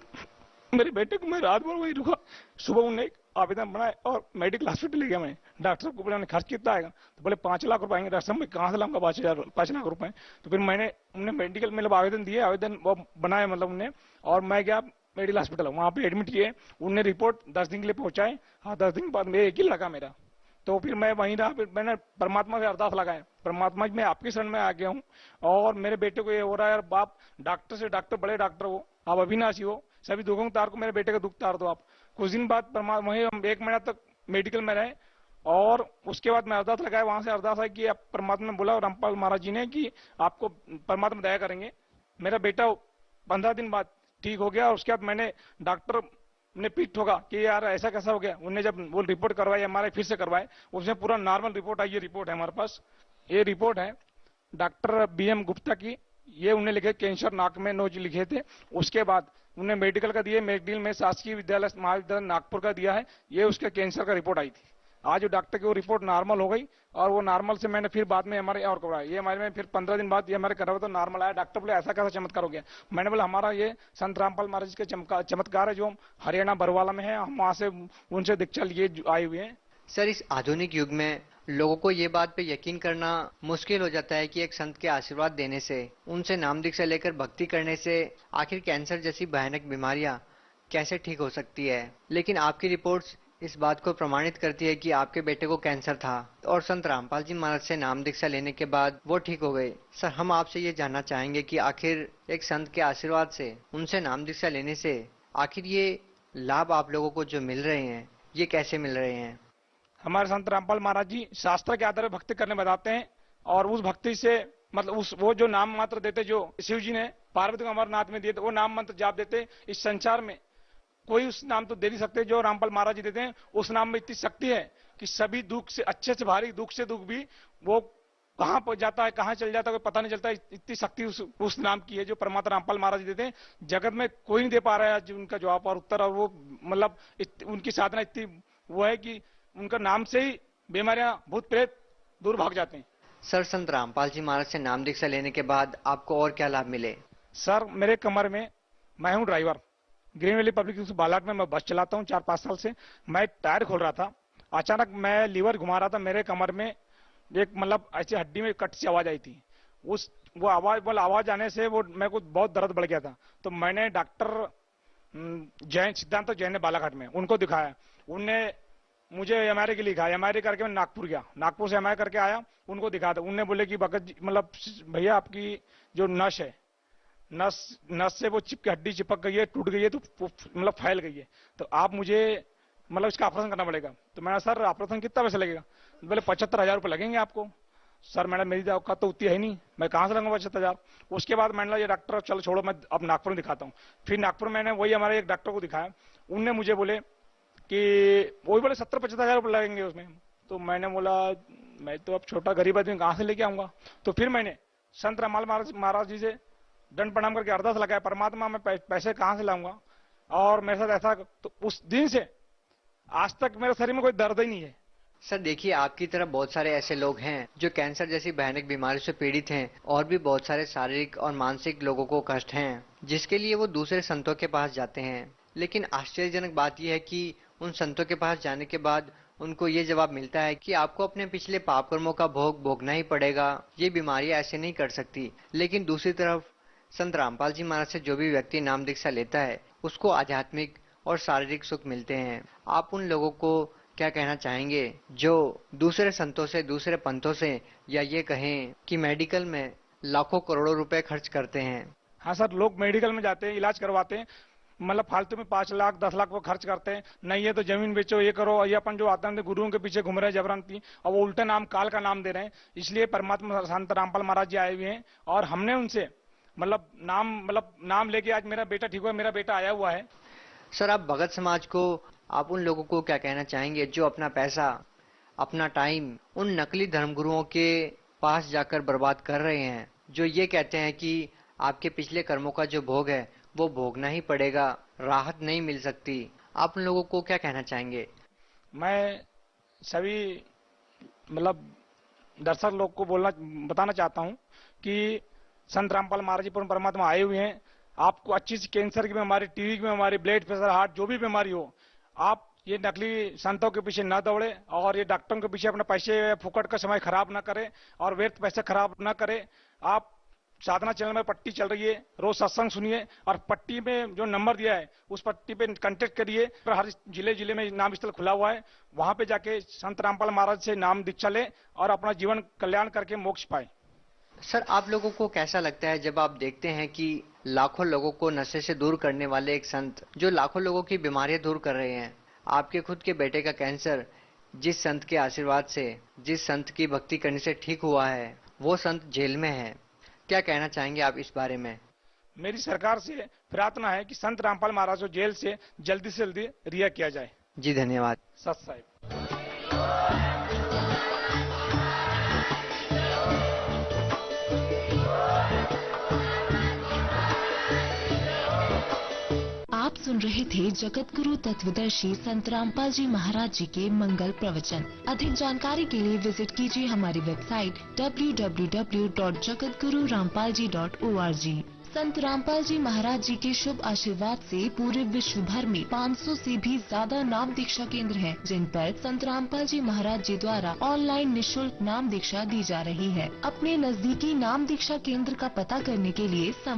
मेरे बेटे को मैं रात भर वहीं रुका। सुबह उन्हें आवेदन बनाए और मेडिकल हॉस्पिटल ले गया। मैं डॉक्टर साहब को बोला खर्च कितना आएगा, तो बोले 5 लाख रुपए आएंगे। डॉक्टर साहब मैं कहाँ से लाऊंगा 5 लाख रुपए? तो फिर उन्हें मेडिकल मतलब आवेदन दिए, आवेदन वो बनाए मतलब उन्हें, और मैं गया मेडिकल हॉस्पिटल, वहाँ पे एडमिट किए। उन्हें रिपोर्ट 10 दिन के लिए पहुंचाए। हाँ 10 दिन बाद मेरे 1 ही लगा मेरा। तो फिर मैं वहीं रहा। फिर मैंने परमात्मा से अरदास लगाया, परमात्मा मैं आपकी शरण में आ गया हूँ और मेरे बेटे को ये हो रहा है यार, बाप डॉक्टर से डॉक्टर, बड़े डॉक्टर हो आप, अविनाशी हो, सभी दुखों तार को मेरे बेटे का दुख तार दो आप। कुछ दिन बाद परमात्मा वहीं हम 1 महीना तक मेडिकल में रहे और उसके बाद मैं अरदास लगाया। वहां से अरदास है कि आप परमात्मा ने बोला रामपाल महाराज जी ने कि आपको परमात्मा दया करेंगे। मेरा बेटा 15 दिन बाद ठीक हो गया और उसके बाद मैंने डॉक्टर ने पीठ ठोका कि यार ऐसा कैसा हो गया। उन्हें जब वो रिपोर्ट करवाई, हमारे फिर से करवाए, उसमें पूरा नॉर्मल रिपोर्ट आई। ये रिपोर्ट है हमारे पास, ये रिपोर्ट है डॉक्टर बीएम गुप्ता की। ये उन्हें लिखे कैंसर नाक में नोज लिखे थे। उसके बाद उन्हें मेडिकल का दिए, मेडिकल में शासकीय विद्यालय महाविद्यालय नागपुर का दिया है। ये उसके कैंसर का रिपोर्ट आई थी। आज डॉक्टर की वो रिपोर्ट नॉर्मल हो गई और वो नॉर्मल से मैंने फिर बाद में हमारे और करवाया। ये हमारे में फिर 15 दिन बाद ये हमारे करवाया तो नॉर्मल आया। डॉक्टर बोले ऐसा कैसा चमत्कार हो गया? मैंने बोला हमारा ये संत रामपाल महाराज के चमत्कार है जो हरियाणा बरवाला में है, हम वहां से उनसे दीक्षा लिए आए हुए हैं। सर इस आधुनिक युग में लोगों को ये बात पे यकीन करना मुश्किल हो जाता है कि एक संत के आशीर्वाद देने से, उनसे नाम दीक्षा लेकर भक्ति करने से आखिर कैंसर जैसी भयानक बीमारियां कैसे ठीक हो सकती है। लेकिन आपकी रिपोर्ट्स इस बात को प्रमाणित करती है कि आपके बेटे को कैंसर था और संत रामपाल जी महाराज से नाम दीक्षा लेने के बाद वो ठीक हो गए। सर, हम आपसे ये जानना चाहेंगे कि आखिर एक संत के आशीर्वाद से, उनसे नाम दीक्षा लेने से आखिर ये लाभ आप लोगों को जो मिल रहे हैं, ये कैसे मिल रहे हैं? हमारे संत रामपाल महाराज जी शास्त्र के आधार पर भक्ति करने बताते हैं और उस भक्ति से मतलब वो जो नाम मात्र देते, जो शिव जी ने पार्वती को अमरनाथ में दिए थे, वो नाम मंत्र जाप देते। इस संसार में कोई उस नाम तो दे नहीं सकते जो रामपाल महाराज जी देते हैं। उस नाम में इतनी शक्ति है कि सभी दुख से, अच्छे से भारी दुख से दुख भी वो कहां पहुंच जाता है, कहां चल जाता है, कोई पता नहीं चलता। इतनी शक्ति उस नाम की है जो परमात्मा रामपाल महाराज जी देते हैं। जगत में कोई नहीं दे पा रहा है आज उनका जवाब और उत्तर। और वो मतलब उनकी साधना इतनी वो है कि उनका नाम से ही बीमारियां, भूत प्रेत दूर भाग जाते हैं। सर, संत रामपाल जी महाराज से नाम दीक्षा लेने के बाद आपको और क्या लाभ मिले? सर, मेरे कमर में, मैं हूं driver, green valley public school Balaghat में मैं बस चलाता हूं 4-5 साल से। मैं टायर खोल रहा था, अचानक मैं लीवर घुमा रहा था, मेरे कमर में एक मतलब ऐसी हड्डी में कट सी आवाज आई थी। वो आवाज आने से वो मेरे को बहुत दर्द बढ़ गया था। तो मैंने डॉक्टर जैन, सिद्धांत जैन ने बालाघाट में, उनको दिखाया। उनने मुझे एमआरआई के लिए लिखा, एमआरआई करके मैं नागपुर गया, नागपुर से एमआरआई करके आया, उनको दिखा था। उनने बोले कि भगत जी, मतलब भैया आपकी जो नस है, नस से वो हड्डी चिपक गई है, टूट गई है, तो मतलब फैल गई है, तो आप मुझे मतलब इसका ऑपरेशन करना पड़ेगा। तो मैंने, सर ऑपरेशन कितना पैसा लगेगा? बोले 75,000 रुपये लगेंगे आपको। सर मैंने, मेरी औकात तो उतनी है नहीं, मैं कहाँ से लूंगा 75,000। उसके बाद मैंने ये डॉक्टर चलो छोड़ो, मैं अब नागपुर में दिखाता हूँ। फिर नागपुर मैंने वही हमारे एक डॉक्टर को दिखाया। उनने मुझे बोले कि वही बोले 70-75,000 रुपये लगेंगे उसमें। तो मैंने बोला मैं तो अब छोटा गरीब आदमी कहाँ से लेके आऊंगा। तो फिर मैंने संत रामपाल महाराज जी से दंड प्रणाम करके अरदास लगाया, परमात्मा मैं पैसे कहाँ से लाऊंगा, और मेरे साथ ऐसा। तो उस दिन से आज तक मेरे शरीर में कोई दर्द ही नहीं है। सर देखिए, आपकी तरह बहुत सारे ऐसे लोग हैं जो कैंसर जैसी भयानक बीमारी से पीड़ित हैं, और भी बहुत सारे शारीरिक और मानसिक लोगों को कष्ट हैं, जिसके लिए वो दूसरे संतों के पास जाते हैं। लेकिन आश्चर्यजनक बात यह है कि उन संतों के पास जाने के बाद उनको ये जवाब मिलता है कि आपको अपने पिछले पाप कर्मों का भोग भोगना ही पड़ेगा, ये बीमारियां ऐसे नहीं कर सकती। लेकिन दूसरी तरफ संत रामपाल जी महाराज से जो भी व्यक्ति नाम दीक्षा लेता है, उसको आध्यात्मिक और शारीरिक सुख मिलते हैं। आप उन लोगों को क्या कहना चाहेंगे जो दूसरे संतों से, दूसरे पंथों से, या ये कहें कि मेडिकल में लाखों करोड़ों रुपए खर्च करते हैं? हाँ सर, लोग मेडिकल में जाते हैं, इलाज करवाते हैं, मतलब फालतू में 5 लाख 10 लाख वो खर्च करते हैं। नहीं है तो जमीन बेचो, ये करो, ये अपन जो आते हैं गुरुओं के पीछे घूम रहे हैं जबरदस्ती, और वो उल्टे नाम काल का नाम दे रहे हैं। इसलिए परमात्मा संत रामपाल महाराज जी आए हुए हैं और हमने उनसे नाम लेके आज मेरा बेटा ठीक हुआ, मेरा बेटा आया हुआ है। सर, आप भगत समाज को, आप उन लोगों को क्या कहना चाहेंगे जो अपना पैसा, अपना टाइम उन नकली धर्मगुरुओं के पास जाकर बर्बाद कर रहे हैं, जो ये कहते हैं कि आपके पिछले कर्मों का जो भोग है वो भोगना ही पड़ेगा, राहत नहीं मिल सकती? आप उन लोगों को क्या कहना चाहेंगे? मैं सभी दर्शक लोग को बताना चाहता हूं कि संत रामपाल महाराज जी पूर्ण परमात्मा आए हुए हैं। आपको अच्छी सी कैंसर की बीमारी, टीबी की बीमारी, ब्लड प्रेशर, हार्ट, जो भी बीमारी हो, आप ये नकली संतों के पीछे न दौड़े और ये डॉक्टरों के पीछे अपने पैसे, फुकट का समय खराब ना करें और व्यर्थ पैसे खराब ना करें। आप साधना चैनल में पट्टी चल रही है, रोज सत्संग सुनिए और पट्टी में जो नंबर दिया है उस पट्टी पे कांटेक्ट करिए। हर जिले में नाम स्थल खुला हुआ है, वहां पे जाके संत रामपाल महाराज से नाम दीक्षा ले और अपना जीवन कल्याण करके मोक्ष पाए। सर, आप लोगों को कैसा लगता है जब आप देखते हैं कि लाखों लोगों को नशे से दूर करने वाले एक संत, जो लाखों लोगों की बीमारियां दूर कर रहे हैं, आपके खुद के बेटे का कैंसर जिस संत के आशीर्वाद से, जिस संत की भक्ति करने से ठीक हुआ है, वो संत जेल में है? क्या कहना चाहेंगे आप इस बारे में? मेरी सरकार से प्रार्थना है कि संत रामपाल महाराज को जेल से जल्दी रिहा किया जाए। जी धन्यवाद। सत साहिब। आप सुन रहे थे जगत गुरु तत्वदर्शी संत रामपाल जी महाराज जी के मंगल प्रवचन। अधिक जानकारी के लिए विजिट कीजिए हमारी वेबसाइट www.jagatgururampalji.org। संत रामपाल जी महाराज जी के शुभ आशीर्वाद से पूरे विश्व भर में 500 से भी ज्यादा नाम दीक्षा केंद्र हैं, जिन पर संत रामपाल जी महाराज जी द्वारा ऑनलाइन निःशुल्क नाम दीक्षा दी जा रही है। अपने नजदीकी नाम दीक्षा केंद्र का पता करने के लिए